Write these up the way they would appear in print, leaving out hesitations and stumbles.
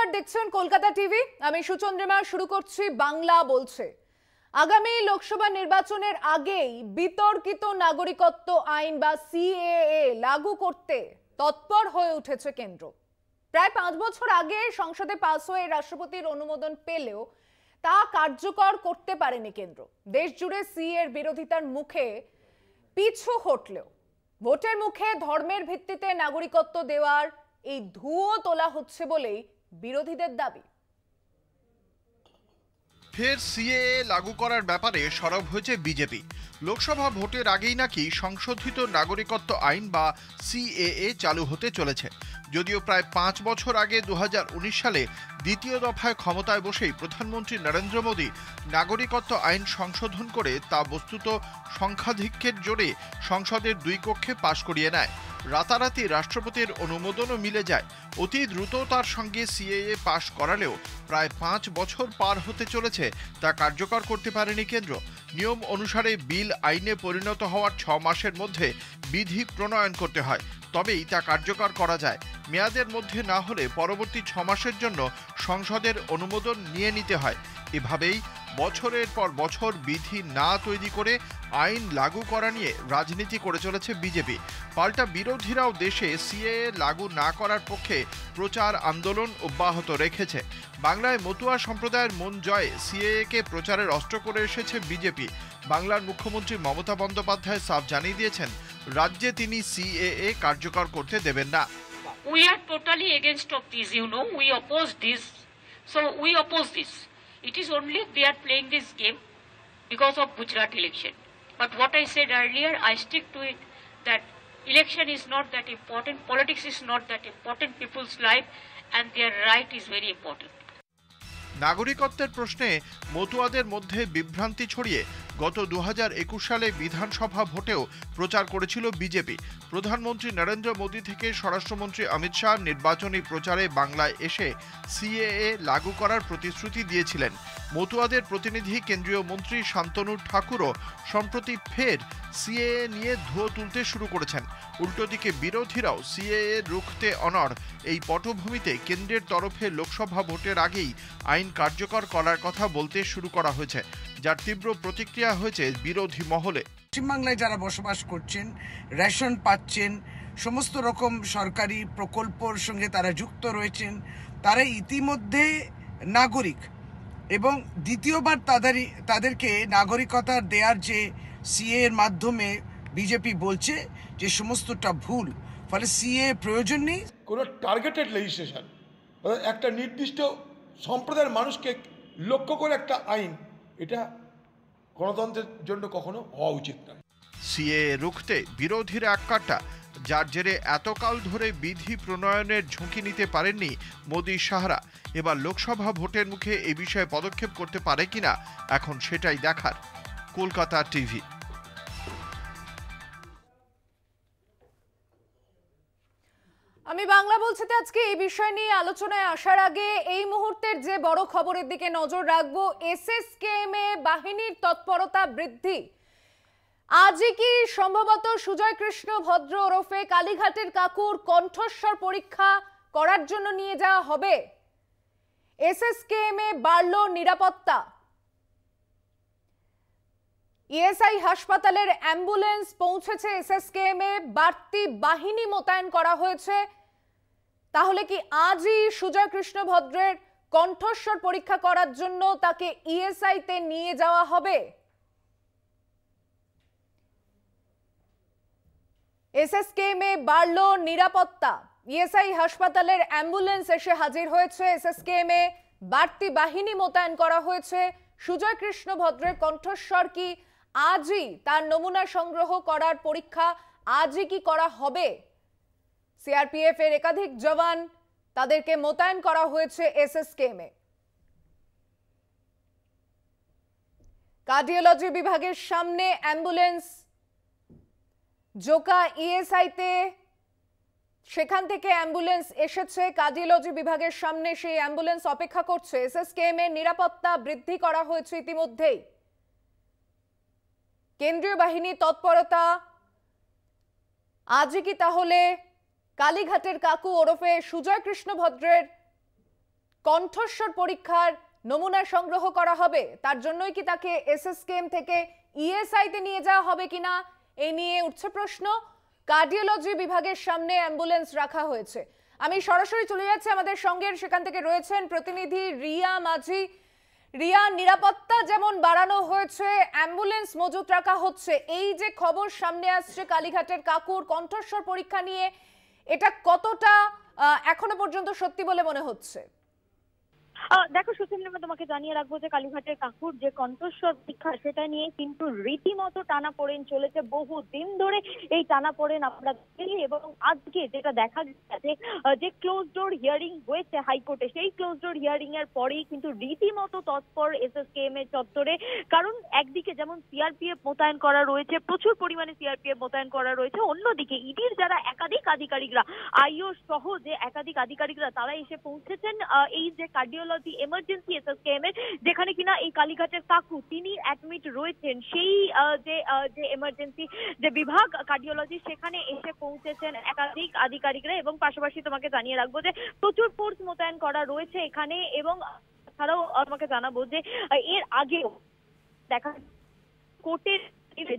নমস্কার, দেখছেন কলকাতা টিভি। আমি সুচন্দ্রিমা। শুরু করছি বাংলা বলছে। আগামী লোকসভা নির্বাচনের আগেই বিতর্কিত নাগরিকত্ব আইন বা সিএএ লাগু করতে তৎপর হয়ে উঠেছে কেন্দ্র। প্রায় 5 বছর আগে সংসদে পাস হয়ে রাষ্ট্রপতির অনুমোদন পেলেও তা কার্যকর করতে পারেনি কেন্দ্র। দেশ জুড়ে সিএর বিরোধিতার মুখে পিছু হটলেও ভোটের মুখে ধর্মের ভিত্তিতে নাগরিকত্ব দেওয়ার এই ধুয়ো তোলা হচ্ছে বলেই বিরোধীদের দাবি। ফের সিএএ লাগু করার ব্যাপারে সরব হয়েছে বিজেপি। লোকসভা ভোটের আগেই নাকি সংশোধিত নাগরিকত্ব আইন বা সিএএ চালু হতে চলেছে। যদিও প্রায় 5 বছর আগে 2019 সালে দ্বিতীয় দফায় ক্ষমতায় বসেই প্রধানমন্ত্রী নরেন্দ্র মোদী নাগরিকত্ব আইন সংশোধন করে তা বস্তুত সংখ্যাধিক্যের জোরে সংসদের 2 কক্ষে পাশ করিয়ে নেয়। রাতারাতি রাষ্ট্রপতির অনুমোদনও মিলে যায়। অতি দ্রুততার সঙ্গে সিএএ পাশ করালেও প্রায় 5 বছর পার হতে চলেছে তা কার্যকর করতে পারেনি কেন্দ্র। নিয়ম অনুসারে বিল আইনে পরিণত হওয়ার 6 মাসের মধ্যে বিধি প্রণয়ন করতে হয়, তবেই তা কার্যকর করা যায়। মেয়াদের মধ্যে না হলে পরবর্তী 6 মাসের জন্য সংসদের অনুমোদন নিয়ে নিতে হয়। এভাবেই বছরের পর বছর বিধি না তৈরি করে আইন লাগু করা নিয়ে রাজনীতি করে চলেছে বিজেপি। পাল্টা বিরোধীরাও দেশে সিএএ লাগু না করার পক্ষে প্রচার আন্দোলন অব্যাহত রেখেছে। বাংলায় মতুয়া সম্প্রদায়ের মন জয়ে সিএএ-কে প্রচারের অস্ত্র করে এসেছে বিজেপি। বাংলার মুখ্যমন্ত্রী মমতা বন্দ্যোপাধ্যায় সাফ জানিয়ে দিয়েছেন, রাজ্যে তিনি সিএএ কার্যকর করতে দেবেন না। We are totally against of this, we oppose this. So we oppose this. It is only they are playing this game because of Gujarat election. But what I said earlier, I stick to it, that election is not that important, politics is not that important, people's life and their right is very important. নাগরিকত্বের প্রশ্নে মতুয়াদের মধ্যে বিভ্রান্তি ছড়িয়ে গত 2021 সালে বিধানসভা ভোটেও প্রচার করেছিল বিজেপি। প্রধানমন্ত্রী নরেন্দ্র মোদী থেকে স্বরাষ্ট্রমন্ত্রী অমিত শাহ নির্বাচনী প্রচারে বাংলায় এসে সিএএ লাগু করার প্রতিশ্রুতি দিয়েছিলেন। মতুয়াদের প্রতিনিধি কেন্দ্রীয় মন্ত্রী শান্তনু ঠাকুরও সম্প্রতি ফের সিএএ নিয়ে ধুয়ো তুলতে শুরু করেছেন। উল্টো দিকে বিরোধীরাও সিএএ রুখতে অনড়। এই পটভূমিতে কেন্দ্রের তরফে লোকসভা ভোটের আগেই আইন কার্যকর করার কথা বলতে শুরু করা হয়েছে, যার তীব্র প্রতিক্রিয়া হয়েছে বিরোধী মহলে। পশ্চিমবাংলায় যারা বসবাস করছেন, রেশন পাচ্ছেন, সমস্ত রকম সরকারি প্রকল্পর সঙ্গে তারা যুক্ত রয়েছেন, তারা ইতিমধ্যে নাগরিক এবং দ্বিতীয়বার তাদেরকে নাগরিকতা দেওয়ার যে সিএ এর মাধ্যমে বিজেপি বলছে যে সমস্তটা ভুল, ফলে সিএ প্রয়োজন নেই। কোনো টার্গেটেড লেজিসলেশন, একটা নির্দিষ্ট সম্প্রদায়ের মানুষকে লক্ষ্য করে একটা আইন, এটা গণতন্ত্রের জন্য কখনো হওয়া উচিত নয়। সিএএ রুখতে বিরোধীরা এককাট্টা, যার জেরে এতকাল ধরে বিধি প্রণয়নের ঝুঁকি নিতে পারেননি মোদী শাহরা। এবার লোকসভা ভোটের মুখে এ বিষয়ে পদক্ষেপ করতে পারে কিনা এখন সেটাই দেখার। কলকাতা টিভি। আমি বাংলা বলছিতে আজকে এই বিষয় নিয়ে আলোচনায় আসার আগে এই মুহূর্তের যে বড় খবরের দিকে নজর রাখবো। এসএসকেএম এ বাহিনীর তৎপরতা বৃদ্ধি। আজই কি সম্ভবত সুজয় কৃষ্ণ ভদ্র ওরফে কালীঘাটের কাকুর কণ্ঠস্বর পরীক্ষা করার জন্য নিয়ে যাওয়া হবে? এসএসকেএম এ বাড়ল নিরাপত্তা। ইএসআই হাসপাতালের অ্যাম্বুলেন্স পৌঁছেছে এসএসকেএম এ, বাড়তি বাহিনী মোতায়েন করা হয়েছে। তাহলে কি আজই সুজয় কৃষ্ণ ভদ্রের কণ্ঠস্বর পরীক্ষা করার জন্য তাকে ইএসআই তে নিয়ে যাওয়া হবে? এসএসকেএম এ বাড়ল নিরাপত্তা। ইএসআই হাসপাতালের অ্যাম্বুলেন্স এসে হাজির হয়েছে এসএসকেএম এ, বাড়তি বাহিনী মোতায়েন করা হয়েছে। সুজয় কৃষ্ণ ভদ্রের কণ্ঠস্বর কি আজই তার নমুনা সংগ্রহ করার পরীক্ষা আজই কি করা হবে? সিআরপিএফ এর একাধিক জওয়ান তাদেরকে মোতায়েন করা হয়েছে এসএসকেএম এ। কার্ডিওলজি বিভাগের সামনে অ্যাম্বুলেন্স জোকা ইএসআই তে, সেখান থেকে অ্যাম্বুলেন্স এসেছে কার্ডিওলজি বিভাগের সামনে, সেই অ্যাম্বুলেন্স অপেক্ষা করছে। এসএসকেএম এর নিরাপত্তা বৃদ্ধি করা হয়েছে ইতিমধ্যেই। কেন্দ্রীয় বাহিনী তৎপরতা। আজই কি তাহলে কালীঘাটের কাকু ওরফে সুজয় কৃষ্ণ ভদ্রের কণ্ঠস্বর পরীক্ষার নমুনা সংগ্রহ করা হবে, তার জন্যই কি তাকে এসএসকেএম থেকে ইএসআইতে নিয়ে যাওয়া হবে কিনা এই নিয়ে উঠছে প্রশ্ন। কার্ডিওলজি বিভাগের সামনে অ্যাম্বুলেন্স রাখা হয়েছে। আমি সরাসরি চলে যাচ্ছি আমাদের সঙ্গে, সেখান থেকে রয়েছেন প্রতিনিধি রিয়া মাঝি। রিয়া, নিরাপত্তা যেমন বাড়ানো হয়েছে, অ্যাম্বুলেন্স মজুত রাখা হচ্ছে, এই যে খবর সামনে আসছে কালীঘাটের কাকুর কণ্ঠস্বর পরীক্ষা নিয়ে, এটা কতটা এখনো পর্যন্ত সত্যি বলে মনে হচ্ছে? দেখো সুচিন্দ্রা, তোমাকে জানিয়ে রাখবো যে কালীঘাটের কাকুর যে কণ্ঠস্বর পরীক্ষা সেটা নিয়ে কিন্তু রীতিমতো টানাপোড়েন চলেছে বহু দিন ধরে। এই টানাপোড়েন আমরা দেখি এবং আজকে যেটা দেখা গেছে যে ক্লোজ ডোর হিয়ারিং হয়েছে হাইকোর্টে, সেই ক্লোজ ডোর হিয়ারিং এর পরেই কিন্তু রীতিমতো তৎপর এসএসকেএম এর চত্বরে। কারণ একদিকে যেমন সিআরপিএফ মোতায়েন করা রয়েছে, প্রচুর পরিমাণে সিআরপিএফ মোতায়েন করা রয়েছে, অন্যদিকে ইডির যারা একাধিক আধিকারিকরা, আইও সহ যে একাধিক আধিকারিকরা তারা এসে পৌঁছেছেন এই যে কার্ডিওলজি এমার্জেন্সি এসএসকেএম এর, যেখানে কিনা এই কালীঘাটের কাকু তিনি অ্যাডমিট রয়েছেন, সেই যে এমার্জেন্সি যে বিভাগ কার্ডিওলজি সেখানে এসে পৌঁছেছেন একাধিক আধিকারিকরা। এবং পাশাপাশি তোমাকে জানিয়ে রাখবো যে প্রচুর ফোর্স মোতায়েন করা রয়েছে এখানে। এবং ছাড়াও আমাকে জানাবো যে এর আগেও দেখা কোর্টের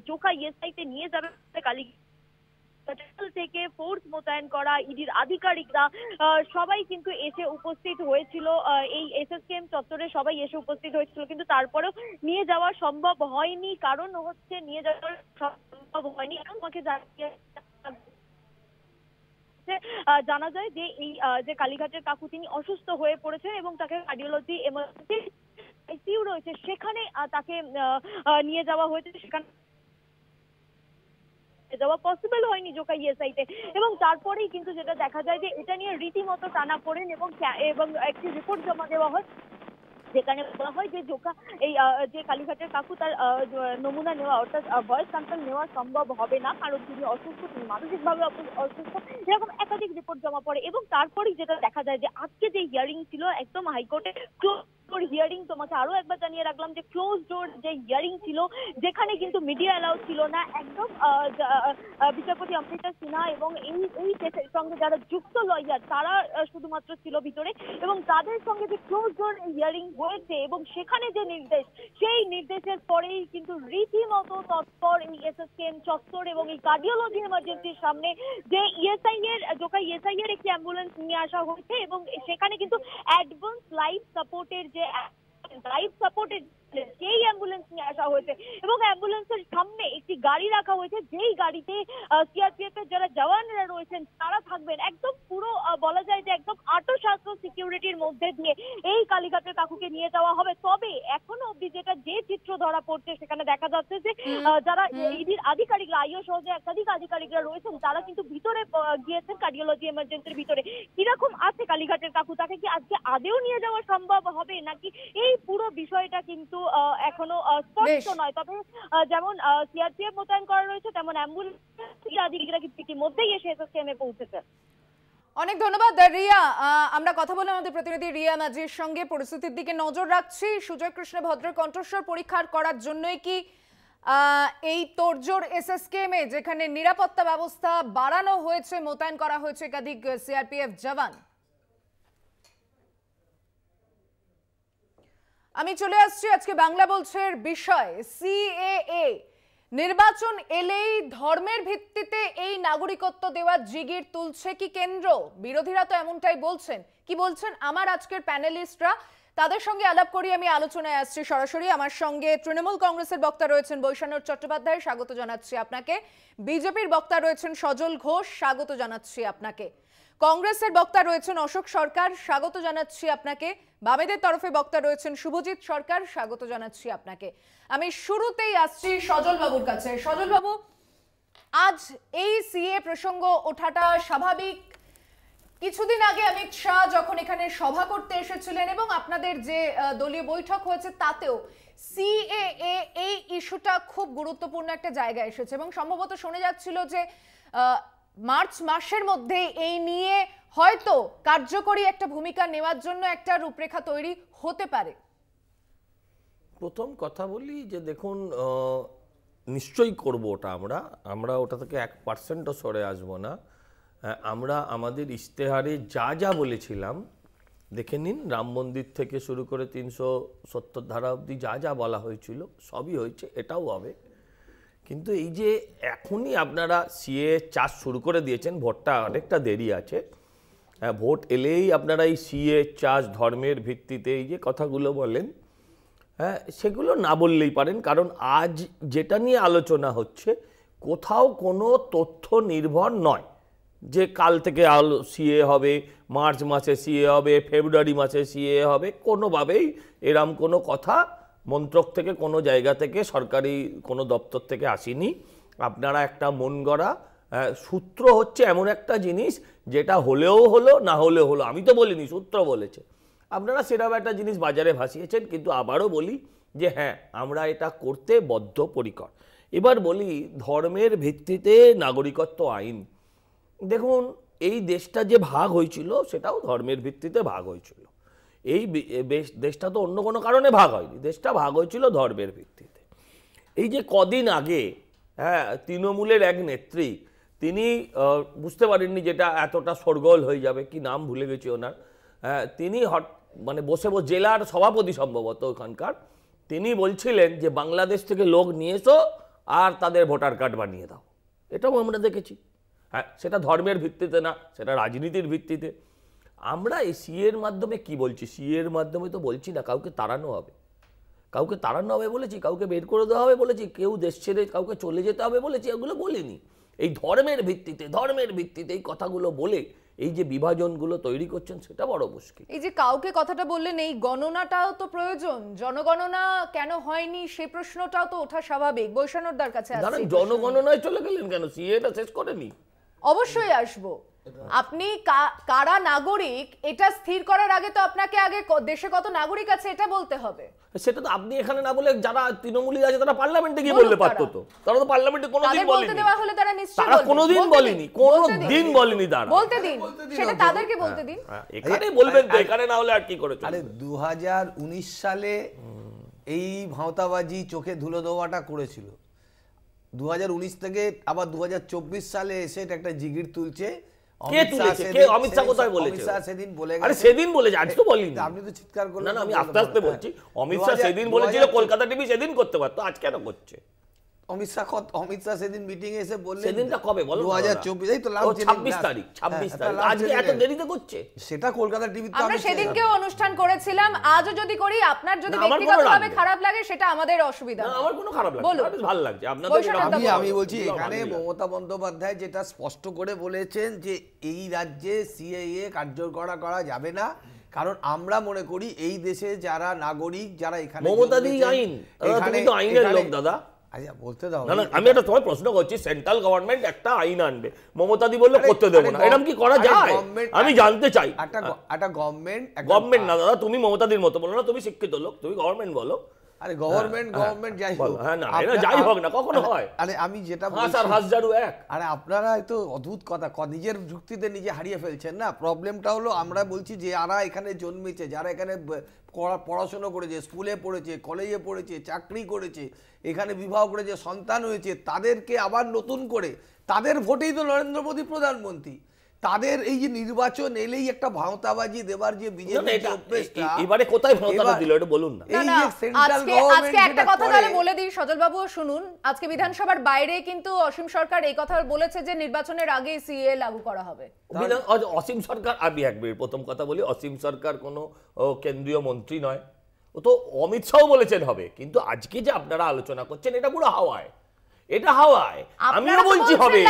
জোকা ইএসআইতে নিয়ে যাবে কালীঘাট থেকে ফোর্স মোতায়েন করা ইডির আধিকারিকরা সবাই কিন্তু এসে উপস্থিত হয়েছিল এই এসএসকেএম চত্বরে, সবাই এসে উপস্থিত হয়েছিল, কিন্তু তারপরেও নিয়ে যাওয়া সম্ভব হয়নি। কারণ হচ্ছে নিয়ে যাওয়া সম্ভব হয়নি এখন আমাকে জানা যায় যে এই যে কালীঘাটের কাকু তিনি অসুস্থ হয়ে পড়েছেন এবং তাকে কার্ডিওলজি এমার্জেন্সি আইসিইউ রয়েছে সেখানে তাকে নিয়ে যাওয়া হয়েছে, সেখানে যাওয়া পসিবল হয়নি জোকা ইএসআইতে। এবং তারপরেই কিন্তু যেটা দেখা যায় যে এটা নিয়ে রীতিমতো টানাপোড়েন এবং একটি রিপোর্ট জমা দেওয়া হয়, যেখানে বলা হয় যে জোকা এই যে কালীঘাটের কাকু তার নমুনা নেওয়া অর্থাৎ ভয়েস স্যাম্পল নেওয়া সম্ভব হবে না, কারণ তিনি অসুস্থ, তিনি মানসিকভাবে অসুস্থ, এরকম একাধিক রিপোর্ট জমা পড়ে। এবং তারপরেই যেটা দেখা যায় যে আজকে যে হিয়ারিং ছিল একদম হাইকোর্টে হিয়ারিং, তোমাকে আরো একবার জানিয়ে রাখলাম যে ক্লোজ ডোর যে হিয়ারিং ছিল, যেখানে কিন্তু মিডিয়া অ্যালাউ ছিল না, একদম বিচারপতি অমৃতা সিনহা এবং এই কেসের সঙ্গে যারা যুক্ত লয়ার তারা শুধুমাত্র ছিল ভিতরে। এবং তাদের সঙ্গে যে ক্লোজ ডোর হিয়ারিং হয়েছে এবং সেখানে যে নির্দেশ, সেই নির্দেশের পরেই কিন্তু রীতিমতো তৎপর এই এসএসকেএম চত্বর এবং এই কার্ডিওলজি এমার্জেন্সির সামনে যে ইএসআই এর জোকা ইএসআই এর একটি অ্যাম্বুলেন্স নিয়ে আসা হয়েছে এবং সেখানে কিন্তু অ্যাডভান্স লাইফ সাপোর্টের যে সেই অ্যাম্বুলেন্স নিয়ে আসা হয়েছে এবং অ্যাম্বুলেন্সের সামনে একটি গাড়ি রাখা হয়েছে, যেই গাড়িতে সিআরপিএফ এর যারা জওয়ানরা রয়েছেন তারা থাকবেন। একদম পুরো বলা যায় যে একদম আটোসাটো সিকিউরিটির মধ্যে দিয়ে এই কালীঘাটের কাকুকে নিয়ে যাওয়া হবে। তবে এখনো অব্দি যে চিত্র ধরা পড়ছে সেখানে দেখা যাচ্ছে যে যারা ইডির আধিকারিকরা, আইও সহ যে একাধিক আধিকারিকরা রয়েছেন তারা কিন্তু ভিতরে গিয়েছেন কার্ডিওলজি এমার্জেন্সির ভিতরে। কিরকম আছে কালীঘাটের কাকু, তাকে কি আজকে আদেও নিয়ে যাওয়া সম্ভব হবে নাকি, এই পুরো বিষয়টা কিন্তু এখনো স্পষ্ট নয়। তবে যেমন সিআরপিএফ মোতায়েন করা রয়েছে তেমন অ্যাম্বুলেন্স আধিকারিকরা কিন্তু ইতিমধ্যেই এসে এসএসকেএম এ পৌঁছেছে। অনেক ধন্যবাদ রিয়া। আমরা কথা বলে আমাদের প্রতিনিধি রিয়া মাঝির সঙ্গে পরিস্থিতির দিকে নজর রাখছি। সুজয় কৃষ্ণ ভদ্রের কণ্ঠস্বর পরীক্ষার করার জন্যই কি এই তোড়জোড় এসএসকেএম এ, যেখানে নিরাপত্তা ব্যবস্থা বাড়ানো হয়েছে, মোতায়েন করা হয়েছে একাধিক সিআরপিএফ জওয়ান? আমি চলে আসছি আজকে বাংলা বলছের বিষয় সিএএ। নির্বাচন এলেই ধর্মের ভিত্তিতে এই নাগরিকত্ব দেওয়ার জিগির তুলছে কি কেন্দ্র? বিরোধীরা তো এমনটাই বলছেন। কি বলছেন আমার আজকের প্যানেলিস্টরা, তাদের সঙ্গে আলাপ করি। আমি আলোচনায় আসছি সরাসরি। আমার সঙ্গে তৃণমূল কংগ্রেসের বক্তা রয়েছেন বৈশানর চট্টোপাধ্যায়, স্বাগত জানাচ্ছি আপনাকে। বিজেপির বক্তা রয়েছেন সজল ঘোষ, স্বাগত জানাচ্ছি আপনাকে। কংগ্রেসের বক্তা রয়েছেন অশোক সরকার, স্বাগত জানাচ্ছি আপনাকে। বামেদের তরফে বক্তা রয়েছেন শুভজিৎ সরকার, স্বাগত জানাচ্ছি আপনাকে। আমি শুরুতেই আসছি সজল বাবুর কাছে। সজল বাবু, আজ এই সিএ প্রসঙ্গ ওঠাটা স্বাভাবিক। কিছুদিন আগে অমিত শাহ যখন এখানে সভা করতে এসেছিলেন এবং আপনাদের যে দলীয় বৈঠক হয়েছে তাতেও সিএএ এই ইস্যুটা খুব গুরুত্বপূর্ণ একটা জায়গায় এসেছে এবং সম্ভবত শোনা যাচ্ছিল যে মার্চ মাসের মধ্যে এই নিয়ে হয়তো কার্যকরী একটা ভূমিকা নেওয়ার জন্য একটা রূপরেখা তৈরি হতে পারে। প্রথম কথা বলি যে দেখুন, নিশ্চয়ই করবো ওটা, আমরা ওটা থেকে 1%ও সরে আসবো না। আমরা আমাদের ইশতেহারে যা যা বলেছিলাম দেখে নিন, রাম মন্দির থেকে শুরু করে 370 ধারা অবধি যা যা বলা হয়েছিল সবই হয়েছে, এটাও হবে। কিন্তু এই যে এখনই আপনারা সিএ চাষ শুরু করে দিয়েছেন, ভোটটা অনেকটা দেরি আছে, হ্যাঁ, ভোট এলেই আপনারা এই সিএ চাষ ধর্মের ভিত্তিতে এই যে কথাগুলো বলেন, হ্যাঁ, সেগুলো না বললেই পারেন। কারণ আজ যেটা নিয়ে আলোচনা হচ্ছে কোথাও কোনো তথ্য নির্ভর নয় যে কাল থেকে সিএ হবে, মার্চ মাসে সিএ হবে, ফেব্রুয়ারি মাসে সিএ হবে, কোনোভাবেই এরম কোনো কথা মন্ত্রক থেকে, কোনো জায়গা থেকে, সরকারি কোনো দপ্তর থেকে আসেনি। আপনারা একটা মন গড়া সূত্র হচ্ছে এমন একটা জিনিস যেটা হলেও হলো, না হলেও হলো, আমি তো বলিনি, সূত্র বলেছে, আপনারা সেরকম একটা জিনিস বাজারে ভাসিয়েছেন। কিন্তু আবারও বলি যে হ্যাঁ, আমরা এটা করতে বদ্ধপরিকর। এবার বলি ধর্মের ভিত্তিতে নাগরিকত্ব আইন। দেখুন, এই দেশটা যে ভাগ হয়েছিল সেটাও ধর্মের ভিত্তিতে ভাগ হয়েছিল। এই দেশটা তো অন্য কোনো কারণে ভাগ হয়নি, দেশটা ভাগ হয়েছিল ধর্মের ভিত্তিতে। এই যে কদিন আগে, হ্যাঁ, তৃণমূলের এক নেত্রী, তিনি বুঝতে পারেননি যেটা এতটা শোরগোল হয়ে যাবে, কি নাম ভুলে গেছি ওনার, হ্যাঁ, তিনি মানে বসে জেলার সভাপতি সম্ভবত ওখানকার, তিনি বলছিলেন যে বাংলাদেশ থেকে লোক নিয়ে এসো আর তাদের ভোটার কার্ড বানিয়ে দাও। এটাও আমরা দেখেছি। হ্যাঁ, সেটা ধর্মের ভিত্তিতে না, সেটা রাজনীতির ভিত্তিতে। আমরা এই সিএর মাধ্যমে কি বলছি? সিএর মাধ্যমে তো বলছি না কাউকে তাড়ানো হবে, কাউকে তাড়ানো হবে বলেছি, কাউকে বের করে দেওয়া হবে বলেছি, কেউ দেশ ছেড়ে কাউকে চলে যেতে হবে বলেছি, এগুলো বলিনি। এই ধর্মের ভিত্তিতে এই কথাগুলো বলে এই যে বিভাজনগুলো তৈরি করছেন সেটা বড় মুশকিল। এই যে কাউকে কথাটা বললেন, এই গণনাটাও তো প্রয়োজন। জনগণনা কেন হয়নি সেই প্রশ্নটাও তো ওঠা স্বাভাবিক। বৈশানরদার কাছে আসছি। জনগণনায় চলে গেলেন কেন? সিএটা শেষ করেনি? অবশ্যই আসবো। আপনি কারা নাগরিক এটা স্থির করার আগে তো আপনাকে আগে দেশে কত নাগরিক আছে এটা বলতে হবে। সেটা তো আপনি এখানে না বলে যারা তৃণমূলী আছে তারা পার্লামেন্টে গিয়ে বলতে পারতো তো। তারা তো পার্লামেন্টে কোনোদিন বলেনি। বলতে দেওয়া হলে তারা নিশ্চয়ই তারা কোনোদিন বলেনি, কোনোদিন বলেনি তারা। বলতে দিন, সেটা তাদেরকে বলতে দিন। এখানে বলবেন তো, এখানে না হলে আর কি করে চলবে? আরে 2019 সালে এই ভাঁওতাবাজি চোখে ধুলো দেওয়াটা করেছিল। 2019 থেকে আবার 2024 সালে এসে এটা একটা জিগির তুলছে। কে তুলেছে? কে? অমিত শাহ কোথায় বলেছে? অমিত শাহ সেদিন বলে গেছে। আরে সেদিন বলেছে, আজ তো বলিনি। আপনি তো চিৎকার করলেন। না না, আমি আস্তে আস্তে বলছি। অমিত শাহ সেদিন বলেছিল, কলকাতা টিভি সেদিন করতে পারতো, আজ কেন করছে? অমিত শাহ সেদিন মিটিং এ এসে বললেন। সেদিনটা কবে বলো? 2024, এই তো 26 তারিখ। আজকে এত দেরিতে করছে। সেটা কলকাতা টিভিতে আমরা সেদিনকেও অনুষ্ঠান করেছিলাম। আজও যদি করি, আপনার যদি ব্যক্তিগতভাবে খারাপ লাগে সেটা আমাদের অসুবিধা না। আমার কোনো খারাপ লাগে না, বেশ ভালো লাগছে আপনাদের। আমি বলছি এখানে মমতা বন্দ্যোপাধ্যায় যেটা স্পষ্ট করে বলেছেন যে এই রাজ্যে সিএএ কার্যকর করা যাবে না, কারণ আমরা মনে করি এই দেশে যারা নাগরিক, যারা এখানে মমতাদি আইন, তুমি তো আইনের লোক দাদা। আচ্ছা বলতে দাও না না, আমি একটা তোমায় প্রশ্ন করছি, সেন্ট্রাল গভর্নমেন্ট একটা আইন আনবে, মমতাদি বললো করতে দেবো না, এরকম কি করা যায়? আমি জানতে চাই। একটা গভর্নমেন্ট না দাদা, তুমি মমতাদির মতো বলো না, তুমি শিক্ষিত লোক, তুমি গভর্নমেন্ট বলো। আরে গভর্নমেন্ট যাই হোক, হ্যাঁ না, এটা যাই হোক না, কখনো হয়? আরে আমি যেটা বলছি, হাজারু এক। আরে আপনারা তো অদ্ভুত কথা, নিজের যুক্তিতে নিজে হারিয়ে ফেলছেন না। প্রবলেমটা হলো আমরা বলছি যে যারা এখানে জন্মেছে, যারা এখানে পড়াশোনা করেছে, স্কুলে পড়েছে, কলেজে পড়েছে, চাকরি করেছে, এখানে বিবাহ করেছে, সন্তান হয়েছে, তাদেরকে আবার নতুন করে তাদের ভোটেই তো নরেন্দ্র মোদী প্রধানমন্ত্রী। তাদের এই যে নির্বাচন এলেই একটা ভাঁওতাবাজি দেবার যে বিজেপি অভ্যেসটা, এবারে কোথায় ভাঁওতাটা দিল এটা বলুন না। এই যে সেন্ট্রাল গভর্নমেন্ট আজকে একটা কথা তাহলে বলে দিই, সজল বাবুও শুনুন। আজকে বিধানসভার বাইরে কিন্তু অসীম সরকার এই কথা বলেছে যে নির্বাচনের আগে সিএ লাগু করা হবে। অসীম সরকার, আমি একবার প্রথম কথা বলি, অসীম সরকার কোনো কেন্দ্রীয় মন্ত্রী নয়, ও তো অমিত শাহ বলেছেন হবে। কিন্তু আজকে যে আপনারা আলোচনা করছেন এটা পুরো হাওয়ায়, এটা হাওয়ায়। আমিও বলছি হবে,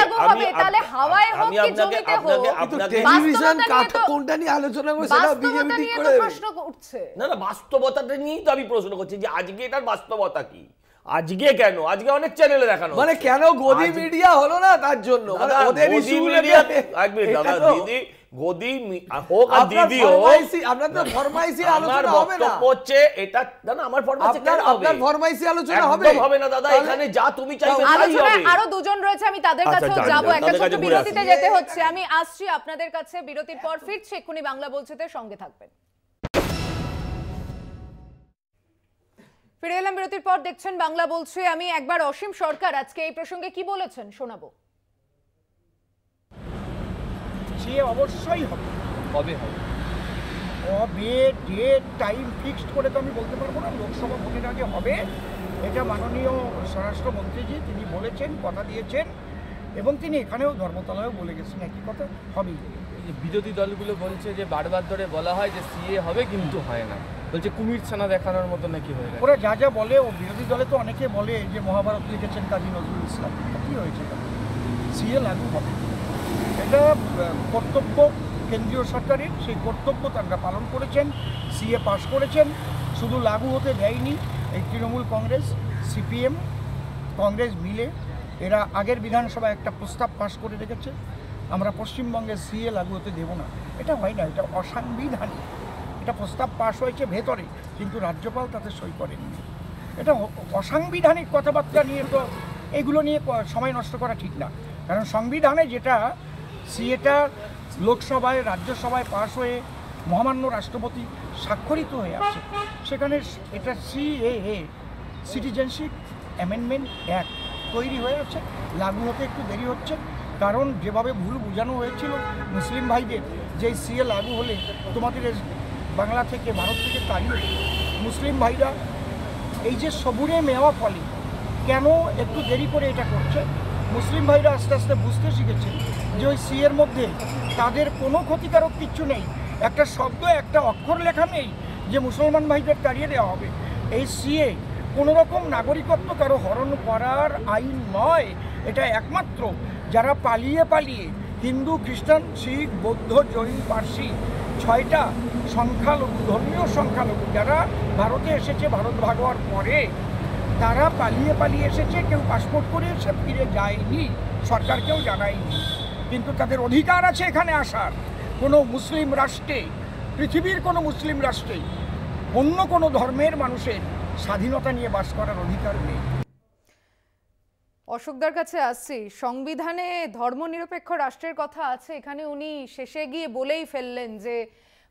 তাহলে হাওয়ায় হোক কি জমিতে হোক, টেলিভিশন কোনটা নিয়ে আলোচনা করে সেটা বিজেপি ঠিক করে প্রশ্ন উঠছে। না না, বাস্তবতাটা নিয়েই তো আমি প্রশ্ন করছি যে আজকে এটার বাস্তবতা কি, আজকে কেন, আজকে অনেক চ্যানেলে দেখানো, মানে কেন গদি মিডিয়া হলো না তার জন্য, মানে ওদের ইস্যু মিডিয়া। এক মিনিট দাদা, দিদি গদি হোক আর দিদি হোক, আপনার তো ফরমাইশি আলোচনা হবে না। হচ্ছে এটা না, আমার ফরমাইশি কেন হবে? আপনার ফরমাইশি আলোচনা হবে একদম হবে না দাদা, এখানে যা তুমি চাইবে তাই হবে। আরো দুজন রয়েছে, আমি তাদের কাছেও যাব। একটা ছোট বিরতিতে যেতে হচ্ছে, আমি আসছি আপনাদের কাছে। বিরতির পর ফিরছি, এক্ষুনি বাংলা বলছেতে সঙ্গে থাকবেন। ফিরে এলাম বিরতির পর, দেখছেন বাংলা বলছে। আমি একবার অসীম সরকার আজকে এই প্রসঙ্গে কি বলেছেন শোনাবো। অবশ্যই হবে, কবে হবে কবে ডেট টাইম ফিক্সড করে তো আমি বলতে পারবো না, লোকসভা ভোটের আগে হবে, এটা মাননীয় স্বরাষ্ট্রমন্ত্রীজি তিনি বলেছেন, কথা দিয়েছেন, এবং তিনি এখানেও ধর্মতলায়ও বলে গেছেন একই কথা, হবেই। বিরোধী দলগুলো বলছে যে বারবার ধরে বলা হয় যে সিএ হবে কিন্তু হয় না, বলছে কুমির ছানা দেখানোর মতো নাকি হয়ে গেছে। ওরা যা যা বলে, ও বিরোধী দলে তো অনেকে বলে যে মহাভারত লিখেছেন কাজী নজরুল ইসলাম, কী হয়েছে? সিএ লাগু হবে, এটা কর্তব্য কেন্দ্রীয় সরকারের, সেই কর্তব্য তারা পালন করেছেন, সিএ পাশ করেছেন, শুধু লাগু হতে দেয়নি এই তৃণমূল কংগ্রেস, সিপিএম, কংগ্রেস মিলে এরা আগের বিধানসভায় একটা প্রস্তাব পাশ করে রেখেছে, আমরা পশ্চিমবঙ্গে সিএ লাগু হতে দেব না। এটা হয় না, এটা অসাংবিধানিক। এটা প্রস্তাব পাশ হয়েছে ভেতরে, কিন্তু রাজ্যপাল তাতে সই করেননি। এটা অসাংবিধানিক কথাবার্তা নিয়ে তো এগুলো নিয়ে সময় নষ্ট করা ঠিক না, কারণ সংবিধানে যেটা সিএটা লোকসভায় রাজ্যসভায় পাশ হয়ে মহামান্য রাষ্ট্রপতি স্বাক্ষরিত হয়ে আছে, সেখানে এটা সিএএ সিটিজেনশিপ অ্যামেন্ডমেন্ট অ্যাক্ট তৈরি হয়ে আছে, লাগু হতে একটু দেরি হচ্ছে, কারণ যেভাবে ভুল বোঝানো হয়েছিল মুসলিম ভাইদের যে সিএ লাগু হলে তোমাদের বাংলা থেকে ভারত থেকে তাড়িয়ে মুসলিম ভাইরা এই যে সবুরে মেওয়া ফলে কেন একটু দেরি করে এটা করছে, মুসলিম ভাইরা আস্তে আস্তে বুঝতে শিখেছে যে ওই সিএর মধ্যে তাদের কোনো ক্ষতিকারক কিচ্ছু নেই, একটা শব্দ একটা অক্ষর লেখা নেই যে মুসলমান ভাইদের তাড়িয়ে দেওয়া হবে। এই সিএ কোনো রকম নাগরিকত্ব কারো হরণ করার আইন নয়, এটা একমাত্র যারা পালিয়ে পালিয়ে হিন্দু, খ্রিস্টান, শিখ, বৌদ্ধ, জৈন, পার্সি 6টা সংখ্যালঘু, ধর্মীয় সংখ্যালঘু যারা ভারতে এসেছে ভারত ভাগ হওয়ার পরে, তারা পালিয়ে পালিয়ে এসেছে, কেউ পাসপোর্ট করে এসে ফিরে যায়নি, সরকারকেও জানায়নি, কিন্তু তাদের অধিকার আছে এখানে আসার। কোনো মুসলিম রাষ্ট্রে, পৃথিবীর কোনো মুসলিম রাষ্ট্রে অন্য কোনো ধর্মের মানুষের স্বাধীনতা নিয়ে বাস করার অধিকার নেই। অশোকদার কাছে আসছি, সংবিধানে ধর্মনিরপেক্ষ রাষ্ট্রের কথা আছে, এখানে উনি শেষে গিয়ে বলেই ফেললেন যে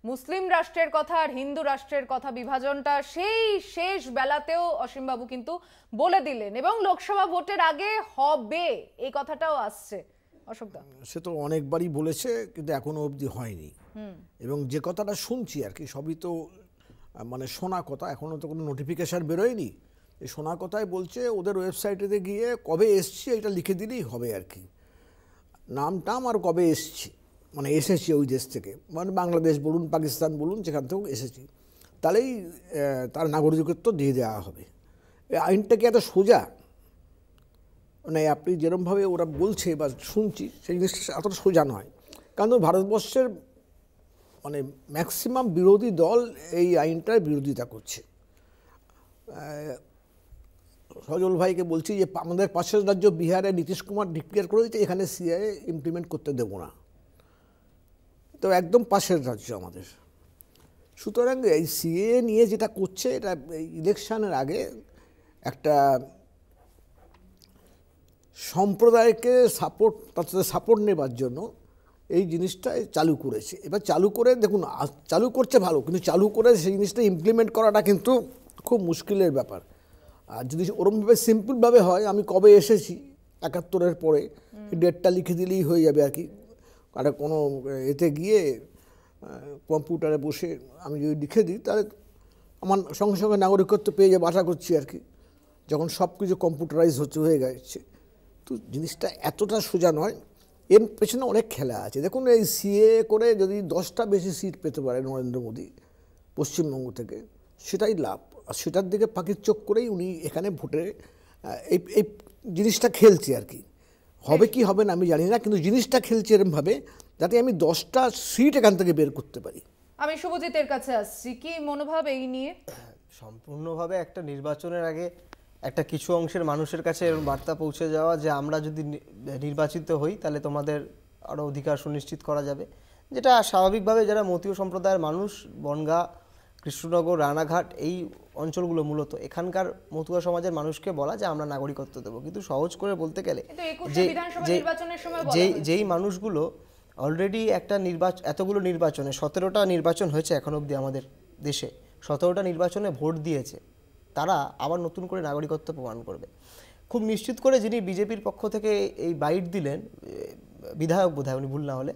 মুসলিম রাষ্ট্রের কথা আর হিন্দু রাষ্ট্রের কথা, বিভাজনটা সেই শেষ বেলাতেও অসীমবাবু কিন্তু বলে দিলেন, এবং লোকসভা ভোটের আগে হবে এই কথাটাও আসছে। অশোকদা, সে তো অনেকবারই বলেছে, কিন্তু এখনো অবধি হয়নি, এবং যে কথাটা শুনছি আর কি সবই তো মানে শোনা কথা, এখনও তো কোনো নোটিফিকেশান বেরোয়নি। এই শোনা কথাই বলছে, ওদের ওয়েবসাইটেতে গিয়ে কবে এসছি এটা লিখে দিলেই হবে আর কি, নাম টাম আর কবে এসছি, মানে এসেছি ওই দেশ থেকে, মানে বাংলাদেশ বলুন, পাকিস্তান বলুন, যেখান থেকেও এসেছি, তাহলেই তার নাগরিকত্ব দিয়ে দেওয়া হবে। এই আইনটা কি এত সোজা? মানে আপনি যেরকমভাবে ওরা বলছে বা শুনছি, সেই জিনিসটা এতটা সোজা নয়, কারণ ভারতবর্ষের মানে ম্যাক্সিমাম বিরোধী দল এই আইনটার বিরোধিতা করছে। সজল ভাইকে বলছি যে আমাদের পাশের রাজ্য বিহারে নীতিশ কুমার ডিক্লেয়ার করে দিচ্ছে এখানে সিএএ ইমপ্লিমেন্ট করতে দেবো না, তো একদম পাশের রাজ্য আমাদের। সুতরাং এই সিএএ নিয়ে যেটা করছে, এটা ইলেকশনের আগে একটা সম্প্রদায়কে সাপোর্ট নেবার জন্য এই জিনিসটা চালু করেছে। এবার চালু করে দেখুন, চালু করছে ভালো, কিন্তু চালু করে সেই জিনিসটা ইমপ্লিমেন্ট করাটা কিন্তু খুব মুশকিলের ব্যাপার। আর যদি ওরমভাবে সিম্পলভাবে হয়, আমি কবে এসেছি 71-এর পরে ডেটটা লিখে দিলেই হয়ে যাবে আর কি, আর কোনো এতে গিয়ে কম্পিউটারে বসে আমি যদি লিখে দিই, তাহলে আমার সঙ্গে সঙ্গে নাগরিকত্ব পেয়ে যাবে আশা করছি আর কি, যখন সব কিছু কম্পিউটারাইজ হয়ে গেছে। তো জিনিসটা এতটা সোজা নয়, এর পেছনে অনেক খেলা আছে। দেখুন, এই সিএ করে যদি 10টা বেশি সিট পেতে পারে নরেন্দ্র মোদী পশ্চিমবঙ্গ থেকে, সেটাই লাভ, আর সেটার দিকে পাখির চোখ করেই উনি এখানে ভোটে এই জিনিসটা খেলছে আর কি। হবে কি হবে না আমি জানি না, কিন্তু জিনিসটা খেলছে এরমভাবে যাতে আমি 10টা সিট এখান থেকে বের করতে পারি। আমি শুভজিতের কাছে আসছি, কি মনোভাব এই নিয়ে? সম্পূর্ণভাবে একটা নির্বাচনের আগে একটা কিছু অংশের মানুষের কাছে এরকম বার্তা পৌঁছে যাওয়া যে আমরা যদি নির্বাচিত হই তাহলে তোমাদের আরও অধিকার সুনিশ্চিত করা যাবে, যেটা স্বাভাবিকভাবে যারা মতীয় সম্প্রদায়ের মানুষ, বনগাঁ, কৃষ্ণনগর, রানাঘাট এই অঞ্চলগুলো মূলত এখানকার মতুয়া সমাজের মানুষকে বলা যে আমরা নাগরিকত্ব দেবো। কিন্তু সহজ করে বলতে গেলে যেই মানুষগুলো অলরেডি একটা এতগুলো নির্বাচনে 17টা নির্বাচন হয়েছে এখন অবধি আমাদের দেশে, 17টা নির্বাচনে ভোট দিয়েছে, তারা আবার নতুন করে নাগরিকত্ব প্রমাণ করবে। খুব নিশ্চিত করে যিনি বিজেপির পক্ষ থেকে এই বাইট দিলেন, বিধায়ক বোধহয়, উনি ভুল না হলে,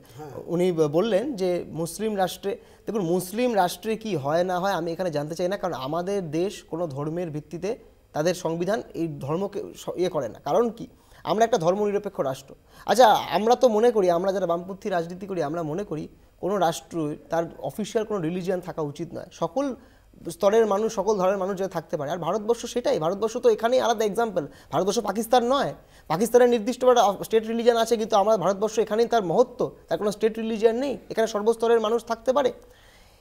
উনি বললেন যে মুসলিম রাষ্ট্রে, দেখুন মুসলিম রাষ্ট্রে কি হয় না হয় আমি এখানে জানতে চাই না, কারণ আমাদের দেশ কোনো ধর্মের ভিত্তিতে তাদের সংবিধান এই ধর্মকে ইয়ে করে না। কারণ কি, আমরা একটা ধর্মনিরপেক্ষ রাষ্ট্র। আচ্ছা, আমরা তো মনে করি, আমরা যারা বামপন্থী রাজনীতি করি, আমরা মনে করি কোনো রাষ্ট্র তার অফিসিয়াল কোনো রিলিজিয়ান থাকা উচিত নয়, সকল স্তরের মানুষ, সকল ধরনের মানুষ যাতে থাকতে পারে। আর ভারতবর্ষ সেটাই, ভারতবর্ষ তো এখানেই আলাদা এক্সাম্পল। ভারতবর্ষ পাকিস্তান নয়, পাকিস্তানের নির্দিষ্ট স্টেট রিলিজিয়ান আছে, কিন্তু আমরা ভারতবর্ষ এখানেই তার মহত্ব, তার কোনো স্টেট রিলিজিয়ান নেই, এখানে সর্বস্তরের মানুষ থাকতে পারে।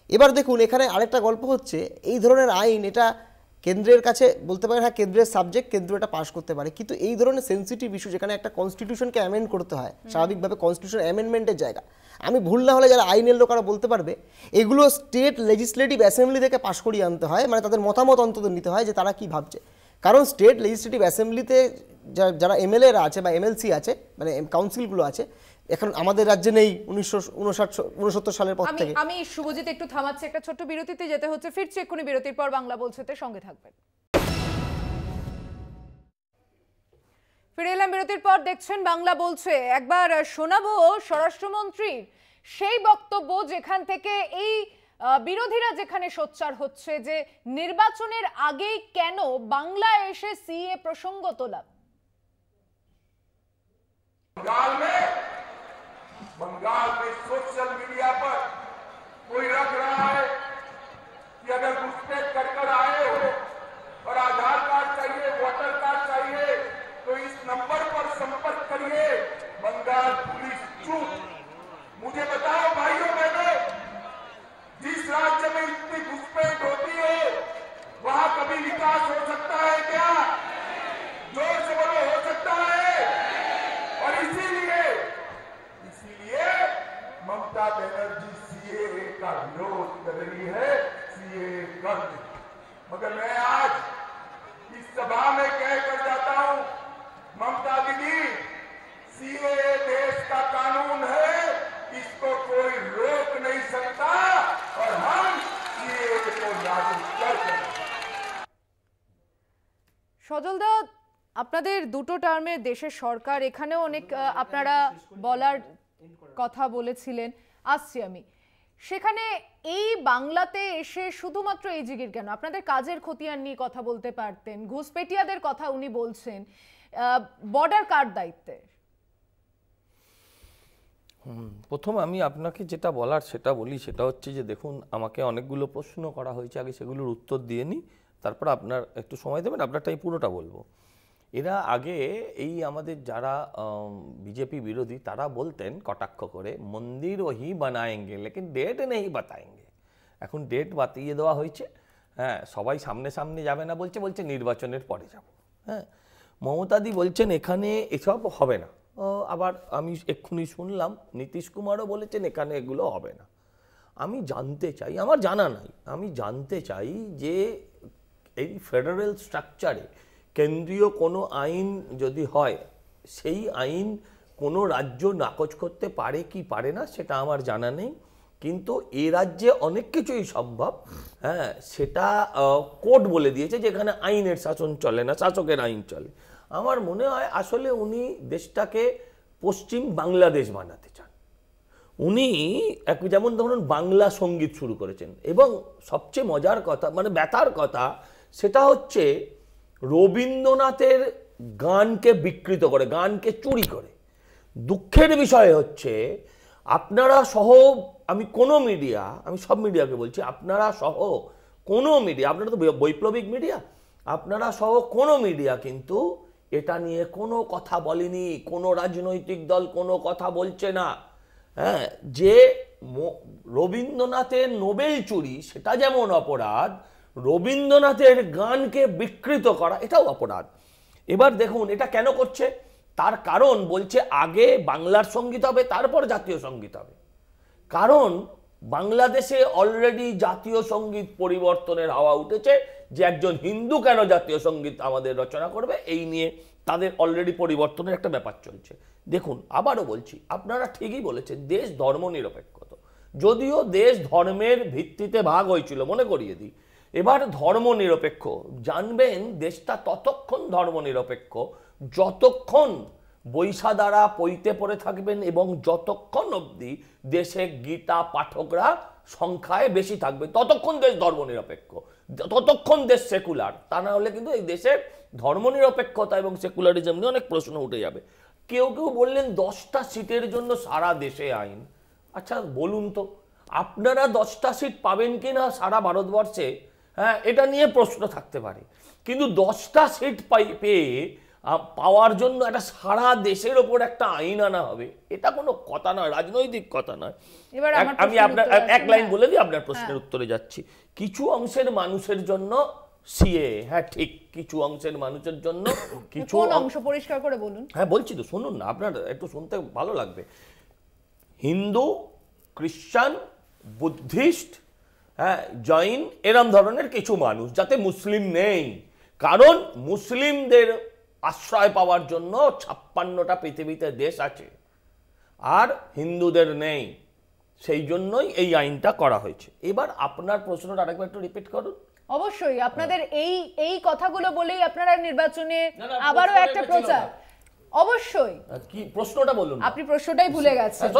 এবার দেখুন এখানে আরেকটা গল্প হচ্ছে, এই ধরনের আইন এটা কেন্দ্রের কাছে বলতে পারেন হ্যাঁ কেন্দ্রের সাবজেক্ট, কেন্দ্র এটা পাস করতে পারে, কিন্তু এই ধরনের সেন্সিটিভ ইস্যু যেখানে একটা কনস্টিটিউশনকে অ্যামেন্ড করতে হয়, স্বাভাবিকভাবে কনস্টিটিউশন অ্যামেন্ডমেন্টের জায়গা, আমি ভুল না হলে যারা আইনের লোকেরা বলতে পারবে, এগুলো স্টেট লেজিসলেটিভ অ্যাসেম্বলি থেকে পাস করিয়ে আনতে হয়, মানে তাদের মতামত অন্তত নিতে হয় যে তারা কি ভাবছে। কারণ স্টেট লেজিসলেটিভ অ্যাসেম্বলিতে যারা এমএলএরা আছে বা এমএলসি আছে, মানে কাউন্সিলগুলো আছে, এখন আমাদের রাজ্যে নেই 1969 সালের পর থেকে। আমি শুভজিৎ একটু থামাচ্ছি, একটা ছোট্ট বিরতিতে যেতে হচ্ছে, ফিরছি এক্ষুনি বিরতির পর। বাংলা বলছেতে সঙ্গে থাকবেন। ফিরে এলাম বিরতির পর, দেখছেন বাংলা বলছে। একবার শোনাবো স্বরাষ্ট্রমন্ত্রীর সেই বক্তব্য যেখান থেকে এই বিরোধীরা যেখানে সোচ্চার হচ্ছে যে নির্বাচনের আগেই কেন বাংলায় এসে সিএ প্রসঙ্গ তোলা। बंगाल में सोशल मीडिया पर कोई रख रहा है कि अगर घुसपैठ कर आए हो और आधार कार्ड चाहिए, वोटर कार्ड चाहिए, तो इस नंबर पर संपर्क करिए। बंगाल पुलिस चुप। मुझे बताओ भाइयों बहनों, जिस राज्य में इतनी घुसपैठ होती है वहां कभी विकास हो सकता है क्या? जोर से बोलो, हो सकता है? और इसीलिए ममता बनर्जी सीएए का विरोध कर रही है, सीएए कर। मगर मैं आज इस सभा में कह कर जाता हूं, ममता दीदी, सीएए देश का कानून है, इसको कोई रोक नहीं सकता और हम सीएए को लागू करते हैं। সজলদা, আপনাদের দুটো টার্মে দেশের সরকার, এখানেও অনেক আপনারা বলার কথা বলেছিলেন, আসছি আমি সেখানে। এই বাংলাতে এসে শুধুমাত্র এই জিগির কেন? আপনাদের কাজের খতিয়ান নিয়ে কথা বলতে পারতেন, ঘুষপেটিয়াদের কথা উনি বলছেন, বর্ডার কার দায়িত্বে? প্রথম আমি আপনাকে যেটা বলার সেটা বলি, সেটা হচ্ছে যে দেখুন, আমাকে অনেকগুলো প্রশ্ন করা হয়েছে, আগে সেগুলোর উত্তর দিয়ে নিই, তারপর আপনার একটু সময় দেবেন, আপনারটাই পুরোটা বলবো। এরা আগে এই আমাদের যারা বিজেপি বিরোধী তারা বলতেন কটাক্ষ করে, মন্দির ওহি বানায়েঙ্গে লেকিন ডেট নেই বাতায়েঙ্গে। এখন ডেট বাতিয়ে দেওয়া হয়েছে। হ্যাঁ, সবাই সামনে সামনে যাবে না বলছে, বলছে নির্বাচনের পরে যাব। হ্যাঁ, মমতাদি বলছেন এখানে এসব হবে না। আবার আমি এক্ষুনি শুনলাম নীতিশ কুমারও বলেছেন এখানে এগুলো হবে না। আমি জানতে চাই, আমার জানা নাই, আমি জানতে চাই যে এই ফেডারেল স্ট্রাকচারে কেন্দ্রীয় কোনো আইন যদি হয়, সেই আইন কোনো রাজ্য নাকচ করতে পারে কি পারে না সেটা আমার জানা নেই, কিন্তু এ রাজ্যে অনেক কিছুই সম্ভব। হ্যাঁ, সেটা কোর্ট বলে দিয়েছে যে এখানে আইনের শাসন চলে না, শাসকের আইন চলে। আমার মনে হয় আসলে উনি দেশটাকে পশ্চিম বাংলাদেশ বানাতে চান। উনি যেমন ধরুন বাংলা সঙ্গীত শুরু করেছেন, এবং সবচেয়ে মজার কথা, মানে ব্যথার কথা, সেটা হচ্ছে রবীন্দ্রনাথের গানকে বিকৃত করে, গানকে চুরি করে। দুঃখের বিষয় হচ্ছে আপনারা সহ, আমি কোনো মিডিয়া, আমি সব মিডিয়াকে বলছি, আপনারা সহ কোনো মিডিয়া, আপনারা তো বৈপ্লবিক মিডিয়া, আপনারা সহ কোনো মিডিয়া কিন্তু এটা নিয়ে কোনো কথা বলেনি, কোনো রাজনৈতিক দল কোনো কথা বলছে না। হ্যাঁ, যে রবীন্দ্রনাথের নোবেল চুরি সেটা যেমন অপরাধ, রবীন্দ্রনাথের গানকে বিকৃত করা এটাও অপরাধ। এবার দেখুন এটা কেন করছে, তার কারণ বলছে আগে বাংলার সঙ্গীত হবে, তারপর জাতীয় সঙ্গীত হবে। কারণ বাংলাদেশে অলরেডি জাতীয় সঙ্গীত পরিবর্তনের হাওয়া উঠেছে, যে একজন হিন্দু কেন জাতীয় সঙ্গীত আমাদের রচনা করবে, এই নিয়ে তাদের অলরেডি পরিবর্তনের একটা ব্যাপার চলছে। দেখুন, আবারও বলছি, আপনারা ঠিকই বলেছেন, দেশ ধর্মনিরপেক্ষ, যদিও দেশ ধর্মের ভিত্তিতে ভাগ হয়েছিল, মনে করিয়ে দিই, এবার ধর্মনিরপেক্ষ। জানবেন দেশটা ততক্ষণ ধর্মনিরপেক্ষ যতক্ষণ বৈশা দ্বারা পইতে পড়ে থাকবেন এবং যতক্ষণ অবধি দেশে গীতা পাঠকরা সংখ্যায় বেশি থাকবে ততক্ষণ দেশ ধর্মনিরপেক্ষ, ততক্ষণ দেশ সেকুলার। তা না হলে কিন্তু এই দেশের ধর্মনিরপেক্ষতা এবং সেকুলারিজম নিয়ে অনেক প্রশ্ন উঠে যাবে। কেউ কেউ বললেন 10টা সিটের জন্য সারা দেশে আইন। আচ্ছা বলুন তো আপনারা 10টা সিট পাবেন কি না সারা ভারতবর্ষে, হ্যাঁ এটা নিয়ে প্রশ্ন থাকতে পারে, কিন্তু 10টা সিট পেয়ে পাওয়ার জন্য একটা সারা দেশের ওপর একটা আইন আনা হবে, এটা কোনো কথা নয়, রাজনৈতিক কথা নয়। আমি আপনার এক লাইন বলে দিই, আপনার প্রশ্নের উত্তরে যাচ্ছি। কিছু অংশের মানুষের জন্য সিএ, হ্যাঁ ঠিক, কিছু অংশের মানুষের জন্য কিছু অংশ পরিষ্কার করে বলুন। হ্যাঁ বলছি তো, শুনুন না, আপনার একটু শুনতে ভালো লাগবে। হিন্দু, খ্রিস্টান, বুদ্ধিস্ট, হ্যাঁ জৈন, এরম ধরনের কিছু মানুষ, যাতে মুসলিম নেই, কারণ মুসলিমদের আশ্রয় পাওয়ার জন্য 56টা পৃথিবীতে দেশ আছে আর হিন্দুদের নেই, সেই জন্যই এই আইনটা করা হয়েছে। এবার আপনার প্রশ্নটা আরেকবার একটু রিপিট করুন। অবশ্যই আপনাদের এই কথাগুলো বলেই আপনারা নির্বাচনে আবারও একটা প্রচার, অবশ্যই কি প্রশ্নটা বলুন, আপনি প্রশ্নটাই ভুলে গেছেন।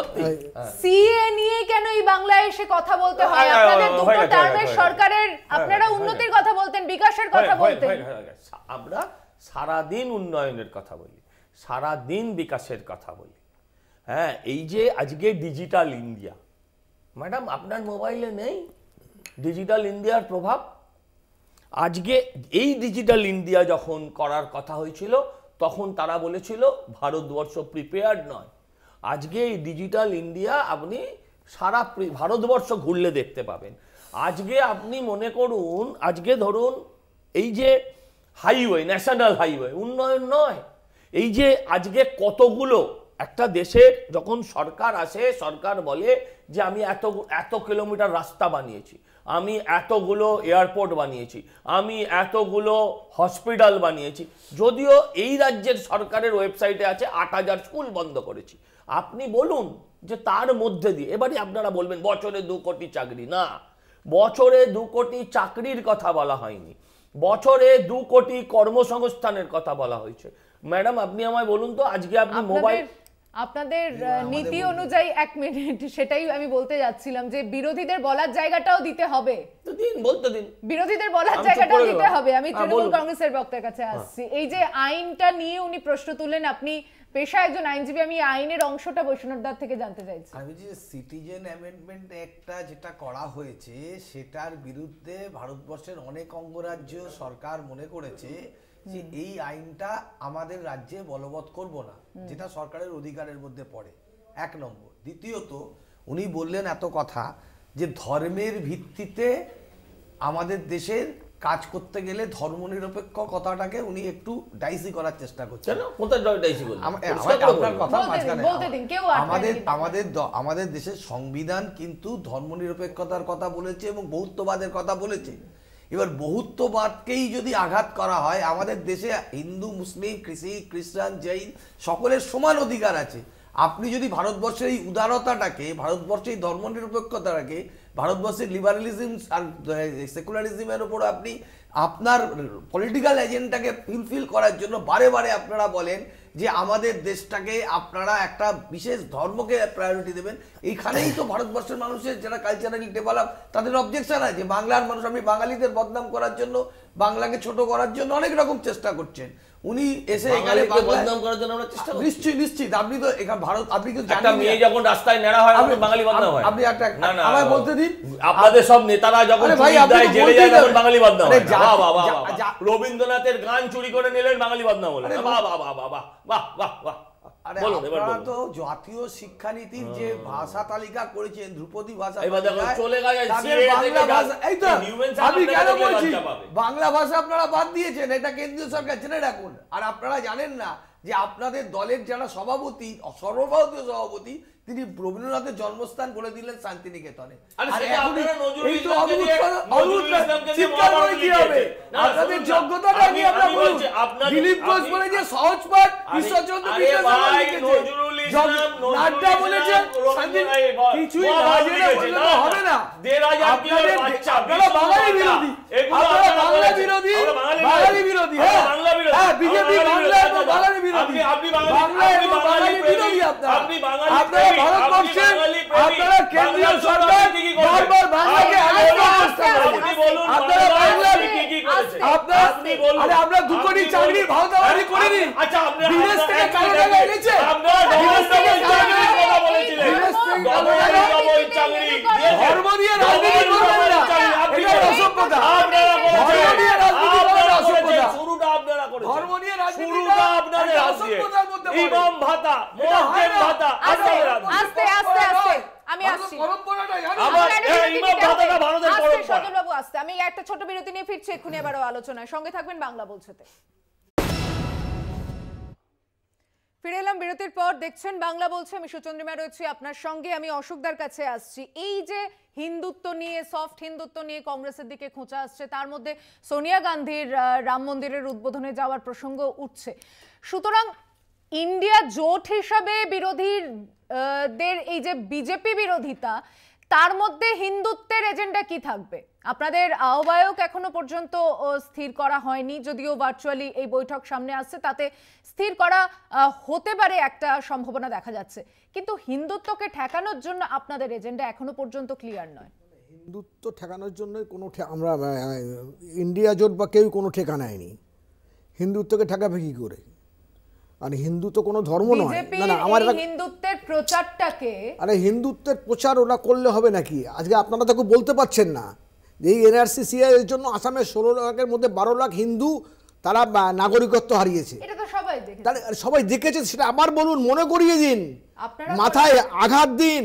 সিএ নিয়ে কেন এই বাংলায় এসে কথা বলতে হয়? আপনাদের দুটো টার্মের সরকারের আপনারা উন্নতির কথা বলতেন, বিকাশের কথা বলতেন। আমরা সারাদিন উন্নয়নের কথা বলি, সারাদিন বিকাশের কথা বলি। হ্যাঁ এই যে আজকে ডিজিটাল ইন্ডিয়া, ম্যাডাম আপনার মোবাইলে নেই ডিজিটাল ইন্ডিয়ার প্রভাব? আজকে এই ডিজিটাল ইন্ডিয়া যখন করার কথা হয়েছিল তখন তারা বলেছিল ভারতবর্ষ প্রিপেয়ার্ড নয়। আজকে এই ডিজিটাল ইন্ডিয়া আপনি সারা ভারতবর্ষ ঘুরলে দেখতে পাবেন। আজকে আপনি মনে করুন, আজকে ধরুন এই যে হাইওয়ে, ন্যাশনাল হাইওয়ে, উন্নয়ন নয়, এই যে আজকে কতগুলো একটা দেশের যখন সরকার আসে, সরকার বলে যে আমি এত কিলোমিটার রাস্তা বানিয়েছি, আমি এতগুলো এয়ারপোর্ট বানিয়েছি, আমি এতগুলো হসপিটাল বানিয়েছি, যদিও এই রাজ্যের সরকারের ওয়েবসাইটে আছে 8000 স্কুল বন্ধ করেছি। আপনি বলুন যে তার মধ্যে দিয়ে, এবারে আপনারা বলবেন বছরে 2 কোটি চাকরি, না, বছরে 2 কোটি চাকরির কথা বলা হয়নি, বছরে 2 কোটি কর্মসংস্থানের কথা বলা হয়েছে। ম্যাডাম আপনি আমায় বলুন তো, আজকে আপনি মোবাইল, আপনাদের নীতি অনুযায়ী 1 মিনিট, সেটাই আমি বলতে যাচ্ছিলাম যে বিরোধীদের বলার জায়গাটাও দিতে হবে, বলতে দিন, বিরোধীদের বলার জায়গাটাও দিতে হবে। আমি তৃণমূল কংগ্রেসের বক্তার কাছে আসছি। এই যে আইনটা নিয়ে উনি প্রশ্ন তুললেন, আপনি পেশা একজন আইনজীবী, আমি আইনের অংশটা বৈষ্ণবদার থেকে জানতে চাইছি। আমি যে সিটিজেন অ্যামেন্ডমেন্ট একটা যেটা করা হয়েছে সেটার বিরুদ্ধে ভারতবর্ষের অনেক অঙ্গরাজ্য সরকার মনে করেছে যে এই আইনটা আমাদের রাজ্যে বলবৎ করব না, যেটা সরকারের অধিকারের মধ্যে পড়ে, 1 নম্বর। দ্বিতীয়ত উনি বললেন এত কথা যে ধর্মের ভিত্তিতে আমাদের দেশের কাজ করতে গেলে ধর্মনিরপেক্ষ কথাটাকে উনি একটু ডাইসি করার চেষ্টা করছেন। আমাদের দেশের সংবিধান কিন্তু ধর্মনিরপেক্ষতার কথা বলেছে এবং বহুত্ববাদের কথা বলেছে। এবার বহুত্ববাদকেই যদি আঘাত করা হয়, আমাদের দেশে হিন্দু, মুসলিম, খ্রিস্টান, জৈন সকলের সমান অধিকার আছে। আপনি যদি ভারতবর্ষের এই উদারতাটাকে, ভারতবর্ষের এই ধর্মনিরপেক্ষতাটাকে, ভারতবর্ষের লিবারালিজম আর সেকুলারিজমের উপর আপনি আপনার পলিটিক্যাল এজেন্ডাকে ফুলফিল করার জন্য বারে বারে আপনারা বলেন যে আমাদের দেশটাকে আপনারা একটা বিশেষ ধর্মকে প্রায়োরিটি দেবেন, এইখানেই তো ভারতবর্ষের মানুষের যারা কালচারালি ডেভেলপ তাদের অবজেকশন আছে। বাংলার মানুষ, আপনি বাঙালিদের বদনাম করার জন্য, বাংলাকে ছোট করার জন্য অনেক রকম চেষ্টা করছেন। উনি এসে এখানে বদনাম করার জন্য আমরা চেষ্টা, নিশ্চয়ই নিশ্চিত। আপনি তো এখানে ভারত, আপনি তো জানেন, একটা মেয়ে যখন রাস্তায় নেড়া হয় আপনি বাঙালি বদনাম হয়। আপনি একটা আমায় বলতে দিন, আপনাদের সব নেতারা যখন জেলে যায় তখন বাঙালি বদনাম হয়। বাহ বাহ বাহ, রবীন্দ্রনাথের গান চুরি করে নিলেন, বাঙালি বদনাম হলো। বাহ বাহ বাহ বাহ বাহ বাহ বাহ। আপনারা তো জাতীয় শিক্ষানীতির যে ভাষা তালিকা করেছেন, ধ্রুপদী ভাষা, বাংলা ভাষা আপনারা বাদ দিয়েছেন, এটা কেন্দ্রীয় সরকার জেনে রাখুন। আর আপনারা জানেন না যে আপনাদের দলের যারা সভাপতি, সর্বভারতীয় সভাপতি, তিনি রবীন্দ্রনাথের জন্মস্থান বলে দিলেন শান্তিনিকেতনে। আপনাদের যোগ্যতাটা কি আমরা বলুন? দিলীপ ঘোষ বলে যে সহজ পাঠ, ঈশ্বরচন্দ্র নাড্ডা বলেছেন কিছুই হবে না। আপনারা বাঙালি বিরোধী, আপনারা বাংলা বিরোধী, বাঙালি বিরোধী। হ্যাঁ বিজেপি বাংলা বাঙালি বিরোধী, বাংলায় আপনি বলুন, আরে আমরা 2 কোটি চাকরি ভাওতাবাড়ি করিনি। আচ্ছা আপনারা বিদেশ থেকে কালো টাকা এনেছে, আপনারা বিদেশ থেকে চাকরির কথা বলেছিলেন, ডবল চাকরি ধর্ম নিয়ে রাজনীতি করবেন না, এটা অসভ্যতা। আপনারা ধর্ম নিয়ে রাজনীতি করা অসভ্যতা। শুরুটা আপনারা করেছেন, ধর্ম নিয়ে রাজনীতি শুরুটা আপনাদের হাত দিয়ে। ইমাম ভাতা, মুয়াজ্জিন ভাতা আপনাদের হাত দিয়ে। আস্তে আস্তে আস্তে আমি আসছি। আবার এই ইমাম ভাতাটা ভারতের আস্তে পরম্পরা। সজল বাবু আস্তে, আমি একটা ছোট বিরতি নিয়ে ফিরছি এক্ষুনি আবারও আলোচনায়, সঙ্গে থাকবেন বাংলা বলছেতে। ফিরে এলাম বিরতির পর, দেখছেন বাংলা বলছে, আমি সুচন্দ্রিমা রয়েছি আপনার সঙ্গে। আমি অশোকদার কাছে আসছি। এই যে হিন্দুত্ব নিয়ে, সফট হিন্দুত্ব নিয়ে কংগ্রেসের দিকে খোঁচা আসছে, তার মধ্যে সোনিয়া গান্ধীর রাম মন্দিরের উদ্বোধনে যাওয়ার প্রসঙ্গ উঠছে। সুতরাং ইন্ডিয়া জোট হিসাবে বিরোধীদের এই যে বিজেপি বিরোধিতা, তার মধ্যে হিন্দুত্বের এজেন্ডা কি থাকবে? আপনাদের আহ্বায়ক এখনো পর্যন্ত স্থির করা হয়নি, যদিও ভার্চুয়ালি এই বৈঠক সামনে আসছে, তাতে স্থির করা হতে পারে একটা সম্ভাবনা দেখা যাচ্ছে। কিন্তু হিন্দুত্বকে ঠেকানোর জন্য আপনাদের এজেন্ডা এখনো পর্যন্ত ক্লিয়ার নয়। হিন্দুত্ব ঠেকানোর জন্য কোনো আমরা ইন্ডিয়া জোট বা কেউ কোনো ঠেকা নেয়নি। হিন্দুত্বকে ঠেকাবে কি করে? আর হিন্দু তো কোনো ধর্ম নয়। না না, আমার হিন্দুত্বের প্রচারটাকে, আরে হিন্দুত্বের প্রচার ওরা করলে হবে নাকি? আজকে আপনারা তো বলতে পারছেন না যে এই এনআরসি এর জন্য আসামের 16 লাখের মধ্যে 12 লাখ হিন্দু তারা নাগরিকত্ব হারিয়েছে। এটা তো সবাই দেখেছে। তাহলে সবাই দেখেছে, সেটা আবার বলুন, মনে করিয়ে দিন, মাথায় আঘাত দিন,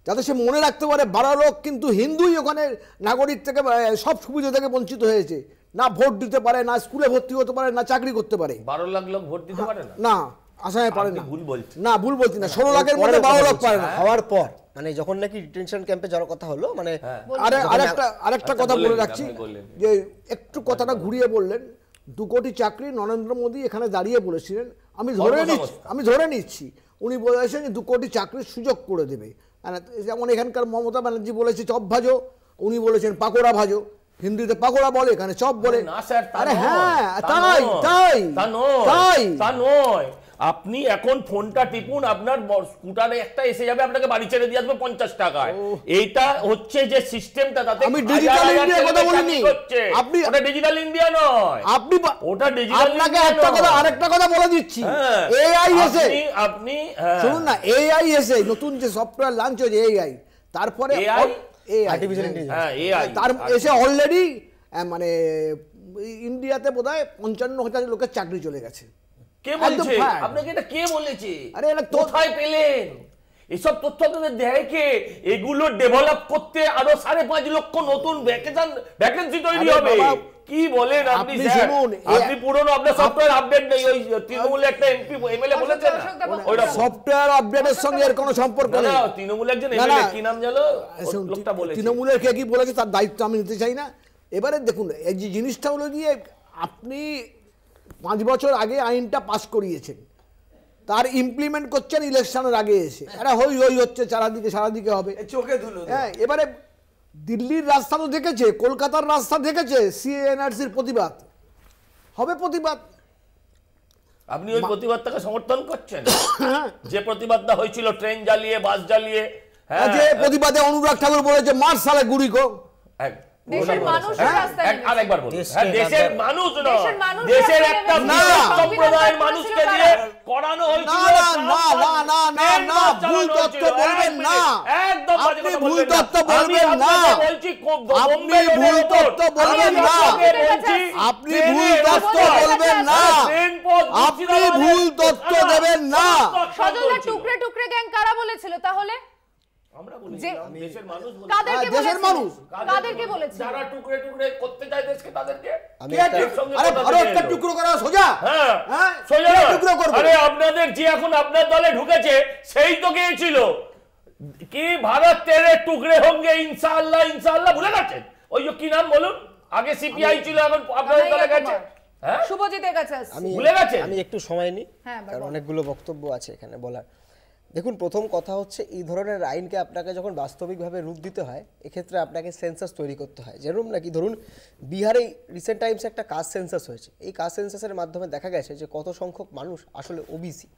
যাতে সে মনে রাখতে পারে 12 লাখ কিন্তু হিন্দুই ওখানে নাগরিক থেকে সব সুবিধা থেকে বঞ্চিত হয়েছে। না ভোট দিতে পারে, না স্কুলে ভর্তি হতে পারে, না চাকরি করতে পারে। 12 লাখ লোক ভোট দিতে পারে না? না, আসামে পারে না। ভুল বলছেন। না, ভুল বলছি না, 16 লাখের মধ্যে 12 লাখ পারে না। হওয়ার পর মানে যখন নাকি ডিটেনশন ক্যাম্পে যাওয়ার কথা হলো, মানে আরেকটা কথা বলে রাখছি, যে একটু কথাটা ঘুরিয়ে বললেন, 2 কোটি চাকরি নরেন্দ্র মোদী এখানে দাঁড়িয়ে বলেছিলেন। আমি ধরে নিচ্ছি উনি বলেছেন যে 2 কোটি চাকরির সুযোগ করে দেবে। যেমন এখানকার মমতা ব্যানার্জি বলেছে চপ ভাজো, উনি বলেছেন পাকোড়া ভাজো। হিন্দিতে পাকোড়া বলে, এখানে চপ বলে। আরে হ্যাঁ, তা নয়। আপনি এখন ফোনটা টিপুন, আপনার স্কুটারে একটা এসে যাবে, আপনাকে বাড়ি ছেড়ে দিয়ে আসবে 50 টাকায়। এইটা হচ্ছে যে সিস্টেমটা, তাতে আমি ডিজিটাল ইন্ডিয়ার কথা বলিনি। আপনি ওটা ডিজিটাল ইন্ডিয়া নয়, আপনি ওটা ডিজিটাল আপনাকে আরেকটা কথা বলে দিচ্ছি। এআই এসে, আপনি শুনুন না, এআই এসে নতুন যে সফটওয়্যার লঞ্চ হয়েছে এআই, তারপরে আর্টিফিশিয়াল ইন্টেলিজেন্স, তার এসে অলরেডি মানে ইন্ডিয়াতে বোধহয় 55,000 লোকের চাকরি চলে গেছে। কে বলছে আপনাকে? এটা কে বলেছে? আরে এটা কোথায় পেলেন? এসব তথ্য আপনাদের দেয় কে? এগুলো ডেভেলপ করতে আরো 5.5 লক্ষ নতুন ভ্যাকেন্সি তৈরি হবে। কি বলেন আপনি? আপনি পুরনো আপনার সফটওয়্যার আপডেট নেই। ওই তৃণমূলে একটা এমপি এমএলএ বলেছেন ওইটা সফটওয়্যার আপডেটের সঙ্গে এর কোনো সম্পর্ক নেই। তৃণমূলে একজন এমএলএ, কি নাম জানো লোকটা বলেছে, তৃণমূলের কে কি বলেছে তার দায়িত্ব আমি নিতে চাই না। এবারে দেখুন, এই যে জিনিসটা হলো গিয়ে, আপনি 5 বছর আগে আইনটা পাস করিয়েছেন, তার ইমপ্লিমেন্ট করছেন ইলেকশনের আগে এসে। এটা হই হচ্ছে সারাদিকে হবে, চোখে ধুলো। হ্যাঁ, এবারে দিল্লির রাস্তা তো দেখেছে, কলকাতার রাস্তা দেখেছে, সিএনআরসির প্রতিবাদ হবে। প্রতিবাদ আপনি ওই প্রতিবাদটাকে সমর্থন করছেন? যে প্রতিবাদটা হয়েছিল ট্রেন জ্বালিয়ে, বাস জ্বালিয়ে, যে প্রতিবাদে অনুরাগ ঠাকুর বলেছে মার সালে গুড়ি কো। দেশের মানুষ আরেকবার বলুন, দেশের মানুষ নয়, দেশের একটা সম্প্রদায়ের মানুষকে দিয়ে করানো হয়েছিল। না, ভুল তথ্য বলবেন না, আপনি ভুল তথ্য বলবেন না, আপনি ভুল তথ্য বলবেন না, আপনি ভুল তথ্য বলবেন না, আপনি ভুল তথ্য দেবেন না। সজলের টুকরে টুকরে গ্যাং কারা বলেছিল তাহলে? আমরা বলি দেশের মানুষ বলে। দেশের মানুষ কাদেরকে বলেছে? যারা টুকরে টুকরে করতে চায় দেশকে, তাদেরকে। আরে ভারতকে টুকরো করা সোজা? হ্যাঁ, সোজা টুকরো করবে। আরে আপনাদের যে এখন আপনার দলে ঢুকেছে সেই তো গিয়েছিল কি ভারত তেরে টুকরে হোঙ্গে ইনশাআল্লাহ, ইনশাআল্লাহ ভুলে গেছেন? ওই কি নাম বলুন, আগে সিপিআই ছিল, এখন আপনাদের দলে গেছে। হ্যাঁ, শুভজিতের কাছে ভুলে গেছে। আমি একটু সময় নিই, কারণ অনেকগুলো বক্তব্য আছে এখানে বলার। দেখুন, প্রথম কথা হচ্ছে, এই ধরনের আইনকে আপনাকে যখন বাস্তবিকভাবে রূপ দিতে হয়, এক্ষেত্রে আপনাকে সেন্সাস তৈরি করতে হয়। যেরকম নাকি ধরুন বিহারে রিসেন্ট টাইমসে একটা কাস্ট সেন্সাস হয়েছে। এই কাস্ট সেন্সাসের মাধ্যমে দেখা গেছে যে কত সংখ্যক মানুষ আসলে ওবিসি।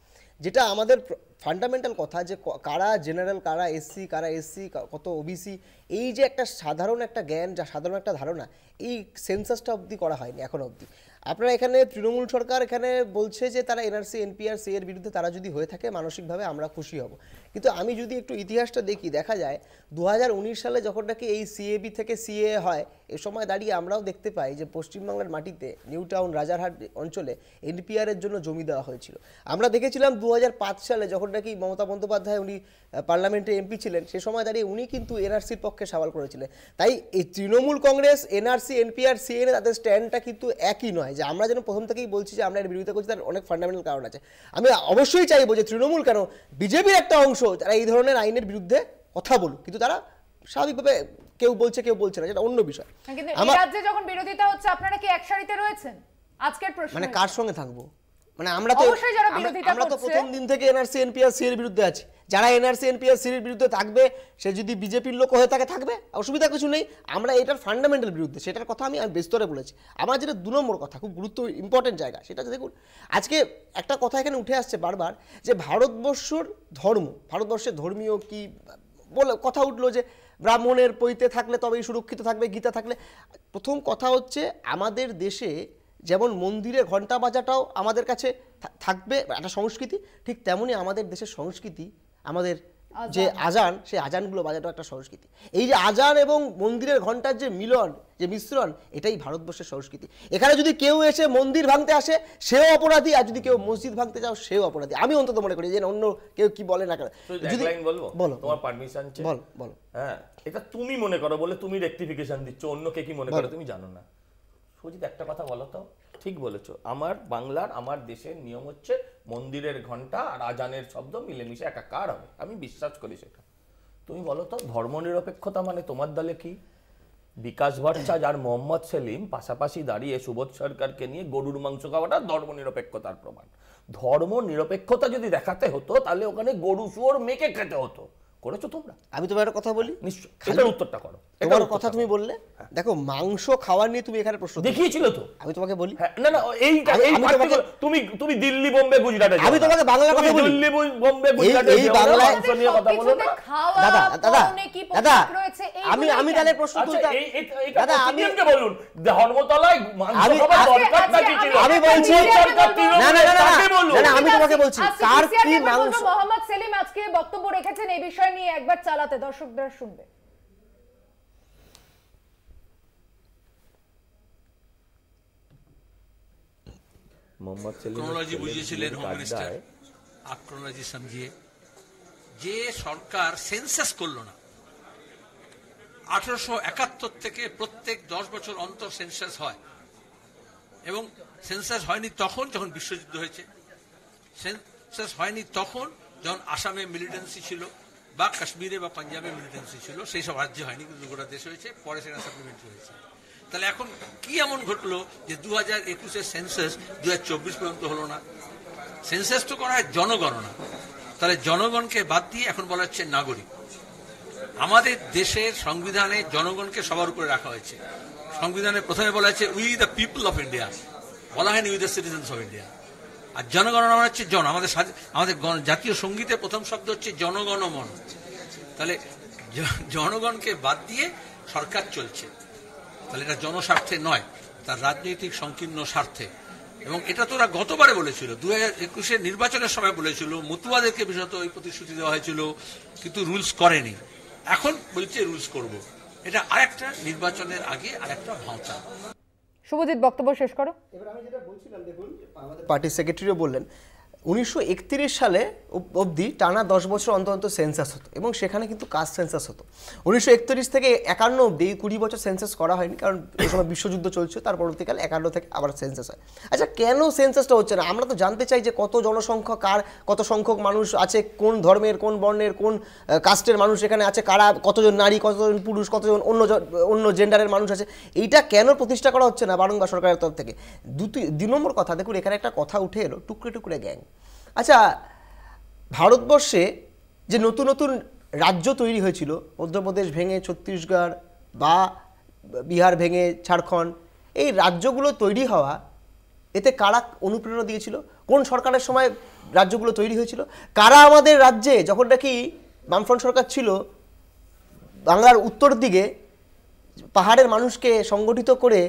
যেটা আমাদের ফান্ডামেন্টাল কথা যে কারা জেনারেল, কারা এসসি, কারা এসসি, কত ওবিসি, এই যে একটা সাধারণ একটা জ্ঞান, যা সাধারণ একটা ধারণা, এই সেন্সাসটা অবধি করা হয়নি এখন অবধি। আপনারা এখানে তৃণমূল সরকার এখানে বলছে যে তারা এনআরসি এনপিআর সি এর বিরুদ্ধে তারা যদি হয়ে থাকে মানসিকভাবে আমরা খুশি হব, কিন্তু আমি যদি একটু ইতিহাসটা দেখি দেখা যায় 2019 সালে যখন নাকি এই সিএবি থেকে সিএ হয় এ সময় দাঁড়িয়ে আমরাও দেখতে পাই যে পশ্চিমবাংলার মাটিতে নিউ টাউন রাজারহাট অঞ্চলে এনপিআর এর জন্য জমি দেওয়া হয়েছিল। আমরা দেখেছিলাম 2005 সালে যখন নাকি মমতা বন্দ্যোপাধ্যায় উনি পার্লামেন্টে এমপি ছিলেন সে সময় দাঁড়িয়ে উনি কিন্তু এনআরসির পক্ষে সওয়াল করেছিলেন। তাই এই Trinamool Congress NRC NPR CA তাদের স্ট্যান্ডটা কিন্তু একই নয়, যে আমরা যেন প্রথম থেকেই বলছি যে আমরা এর বিরোধিতা করছি, তার অনেক ফান্ডামেন্টাল কারণ আছে। আমি অবশ্যই চাইবো যে তৃণমূল কেন বিজেপির একটা অংশ তারা এই ধরনের আইনের বিরুদ্ধে কথা বলুক, কিন্তু তারা স্বাভাবিকভাবে কেউ বলছে কেউ বলছে না, যেটা অন্য বিষয়। কিন্তু এই রাজ্যে যখন বিরোধিতা হচ্ছে আপনারা কি এক সারিতে রয়েছেন? আজকের প্রশ্ন মানে কার সঙ্গে থাকবো? মানে আমরা তো প্রথম দিন থেকে এনআরসি এনপিআর সি এর বিরুদ্ধে আছি। যারা এনআরসি এনপিআর সি এর বিরুদ্ধে থাকবে সে যদি বিজেপির লোক হয়ে থাকে থাকবে, অসুবিধা কিছু নেই। আমরা এটার ফান্ডামেন্টাল বিরুদ্ধে, সেটার কথা আমি বিস্তরে বলেছি। আমার যেটা 2 নম্বর কথা, খুব গুরুত্ব ইম্পর্টেন্ট জায়গা, সেটা দেখুন আজকে একটা কথা এখানে উঠে আসছে বারবার যে ভারতবর্ষের ধর্ম, ভারতবর্ষের ধর্মীয় কি বলে কথা উঠলো যে ব্রাহ্মণের পৈতে থাকলে তবেই সুরক্ষিত থাকবে, গীতা থাকলে। প্রথম কথা হচ্ছে আমাদের দেশে যেমন মন্দিরে ঘন্টা বাজাটাও আমাদের কাছে থাকবে একটা সংস্কৃতি, ঠিক তেমনই আমাদের দেশের সংস্কৃতি আমাদের যে আজান, সেই আজানগুলো বাজাটাও একটা সংস্কৃতি। এই যে আজান এবং মন্দিরের ঘন্টার যে মিলন, যে মিশ্রণ, এটাই ভারতবর্ষের সংস্কৃতি। এখানে যদি কেউ এসে মন্দির ভাঙতে আসে সেও অপরাধী, আর যদি কেউ মসজিদ ভাঙতে যাও সেও অপরাধী। আমি অন্তত মনে করি যে অন্য কেউ কি বলে না কেন। যদি বলো তোমার পারমিশন চাই, বলো। হ্যাঁ, এটা তুমি মনে করো বলে তুমি রেকটিফিকেশন দিচ্ছ, অন্য কে কি মনে করে তুমি জানো না। সুজিত একটা কথা বলো তো, ঠিক বলেছো, আমার বাংলার আমার দেশের নিয়ম হচ্ছে মন্দিরের ঘন্টা আর আজানের শব্দ মিলেমিশে একাকার হবে, আমি বিশ্বাস করি সেটা। তুমি বলো তো ধর্মনিরপেক্ষতা মানে তোমার দলে কি? বিকাশ ভট্টাচার্য আর মোহাম্মদ সেলিম পাশাপাশি দাঁড়িয়ে সুবোধ সরকারকে নিয়ে গরুর মাংস খাওয়াটা ধর্মনিরপেক্ষতার প্রমাণ। ধর্মনিরপেক্ষতা যদি দেখাতে হতো তাহলে ওখানে গরু শুয়োর মেকে খেতে হতো। করেছো তোমরা? আমি তোমার একটা কথা বলি, নিশ্চয় এটার উত্তরটা করো। তোমার কথা তুমি বললে, দেখো মাংস খাওয়ার নিয়ে তুমি এখানে প্রশ্ন দেখিয়েছিল তো, আমি তোমাকে বলি না না এইটা তুমি দিল্লি বোম্বে গুজরাটে, আমি তোমাকে বাংলা কথা বলি, দিল্লি বোম্বে গুজরাটে এই বাংলায় নিয়ে কথা বলো না। দাদা দাদা আমি তাহলে প্রশ্ন তুলতে, দাদা আমি আমাকে বলুন ধর্মতলায় মাংস খাওয়ার দরকার নাকি ছিল? আমি বলছি না না না আমি তোমাকে বলছি কার কি মাংস। মোহাম্মদ সেলিম আজকে বক্তব্য রেখেছেন এই বিষয় নিয়ে, একবার চালাতে দর্শকরা শুনবে। মোহাম্মদ সেলিম ক্রোনোলজি বুঝিয়েছিলেন হোম মিনিস্টার, আপ ক্রোনোলজি সমঝিয়ে যে সরকার সেন্সাস করলো না। 1871 থেকে প্রত্যেক 10 বছর অন্তর সেন্সাস হয়, এবং সেন্সাস হয়নি তখন যখন বিশ্বযুদ্ধ হয়েছে, সেন্সাস হয়নি তখন যখন আসামে মিলিটেন্সি ছিল বা কাশ্মীরে বা পাঞ্জাবে মিলিটেন্সি ছিল, সেই সব রাজ্যে হয়নি, কিন্তু গোটা দেশ হয়েছে, পরে সেখানে সাপ্লিমেন্টারি হয়েছে। তাহলে এখন কি এমন ঘটলো যে 2021-এর সেন্সাস 2024 পর্যন্ত হলো না? সেন্সাস তো করা হয় জনগণনা, তাহলে জনগণকে বাদ দিয়ে এখন বলা হচ্ছে নাগরিক। আমাদের দেশের সংবিধানে জনগণকে সবার উপরে রাখা হয়েছে। সংবিধানে প্রথমে বলা হয়েছে we the people of India, বলা হয়নি we the citizens of India. আর জনগণনা মানে হচ্ছে জন, আমাদের জাতীয় সঙ্গীতের প্রথম শব্দ হচ্ছে জনগণমন। তাহলে জনগণকে বাদ দিয়ে সরকার চলছে, তাহলে এটা জনস্বার্থে নয়, তার রাজনৈতিক সংকীর্ণ স্বার্থে। এবং এটা তো ওরা গতবারে বলেছিল, 2021-এর নির্বাচনের সময় বলেছিল, মতুয়াদেরকে বিশেষত ওই প্রতিশ্রুতি দেওয়া হয়েছিল, কিন্তু রুলস করেনি। এখন বলছে রুলস করব। এটা আরেকটা নির্বাচনের আগে আরেকটা ভাঁওতা। শুভজিৎ বক্তব্য শেষ করো। এবার আমি যেটা বলছিলাম, দেখুন আমাদের পার্টির সেক্রেটারিও বললেন 1931 সালে অবধি টানা 10 বছর অন্তর অন্তর সেন্সাস হতো, এবং সেখানে কিন্তু কাস্ট সেন্সাস হতো। 1931 থেকে 51 অবধি 20 বছর সেন্সাস করা হয়নি, কারণ এই সময় বিশ্বযুদ্ধ চলছে, তার পরবর্তীকালে 51 থেকে আবার সেন্সাস হয়। আচ্ছা কেন সেন্সাসটা হচ্ছে না? আমরা তো জানতে চাই যে কত জনসংখ্যা, কার কত সংখ্যক মানুষ আছে, কোন ধর্মের, কোন বর্ণের, কোন কাস্টের মানুষ এখানে আছে, কারা, কতজন নারী, কতজন পুরুষ, কতজন অন্য জেন্ডারের মানুষ আছে। এইটা কেন প্রতিষ্ঠা করা হচ্ছে না বারংবার সরকারের তরফ থেকে? 2 নম্বর কথা, দেখুন এখানে একটা কথা উঠে এলো, টুকরে টুকরে গ্যাং। আচ্ছা ভারতবর্ষে যে নতুন নতুন রাজ্য তৈরি হয়েছিল, মধ্যপ্রদেশ ভেঙে ছত্তিশগড় বা বিহার ভেঙে ঝাড়খণ্ড, এই রাজ্যগুলো তৈরি হওয়া এতে কারা অনুপ্রেরণা দিয়েছিল? কোন সরকারের সময় রাজ্যগুলো তৈরি হয়েছিল? কারা আমাদের রাজ্যে যখন নাকি বামফ্রন্ট সরকার ছিল, বাংলার উত্তর দিকে পাহাড়ের মানুষকে সংগঠিত করে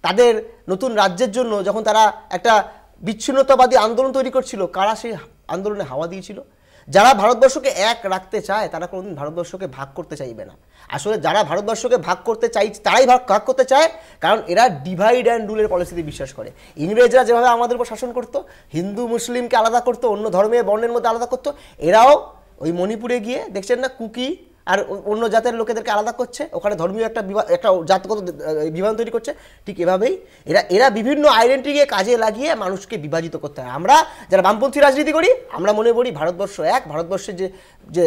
তাদের নতুন রাজ্যের জন্য যখন তারা একটা বিচ্ছিন্নতাবাদী আন্দোলন তৈরি করছিল, কারা সেই আন্দোলনে হাওয়া দিয়েছিল? যারা ভারতবর্ষকে এক রাখতে চায় তারা কোনোদিন ভারতবর্ষকে ভাগ করতে চাইবে না। আসলে যারা ভারতবর্ষকে ভাগ করতে চাই তারাই ভাগ করতে চায়, কারণ এরা ডিভাইড অ্যান্ড রুলের পলিসিতে বিশ্বাস করে। ইংরেজরা যেভাবে আমাদের উপর শাসন করতো, হিন্দু মুসলিমকে আলাদা করতো, অন্য ধর্মের বর্ণের মধ্যে আলাদা করতো, এরাও ওই মণিপুরে গিয়ে দেখছেন না কুকি আর অন্য জাতের লোকেদেরকে আলাদা করছে, ওখানে ধর্মীয় একটা জাতগত বিভাজন তৈরি করছে। ঠিক এভাবেই এরা বিভিন্ন আইডেন্টিটিকে কাজে লাগিয়ে মানুষকে বিভাজিত করতে হয়। আমরা যারা বামপন্থী রাজনীতি করি, আমরা মনে করি ভারতবর্ষ এক, ভারতবর্ষের যে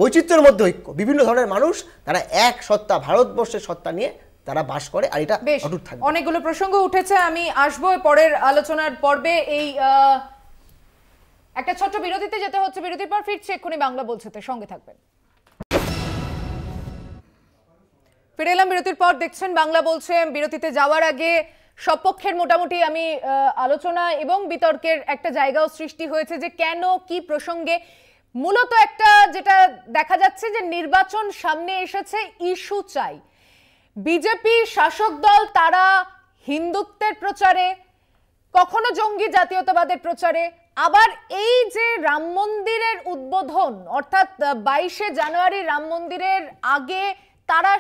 বৈচিত্র্যের মধ্যে ঐক্য, বিভিন্ন ধরনের মানুষ তারা এক সত্তা, ভারতবর্ষের সত্তা নিয়ে তারা বাস করে, আর এটা অটুট থাকবে। অনেকগুলো প্রসঙ্গ উঠেছে, আমি আসবো পরের আলোচনার পর্বে। এই একটা ছোট্ট বিরতিতে যেতে হচ্ছে, বিরতির পর ফিরছে এক্ষুনি বাংলা বলছে, সঙ্গে থাকবেন। ফিরে এলাম বিরতির পর, দেখছেন বাংলা বলছে। বিরতিতে যাওয়ার আগে সব পক্ষের মোটামুটি আমি আলোচনা এবং বিতর্কের একটা জায়গাও সৃষ্টি হয়েছে যে কেন কি প্রসঙ্গে। মূলত একটা যেটা দেখা যাচ্ছে যে নির্বাচন সামনে এসেছে, ইস্যু চাই। বিজেপি শাসক দল তারা হিন্দুত্বের প্রচারে, কখনো জঙ্গি জাতীয়তাবাদের প্রচারে, আবার এই যে রাম মন্দিরের উদ্বোধন অর্থাৎ 22শে জানুয়ারি রাম মন্দিরের আগে তারা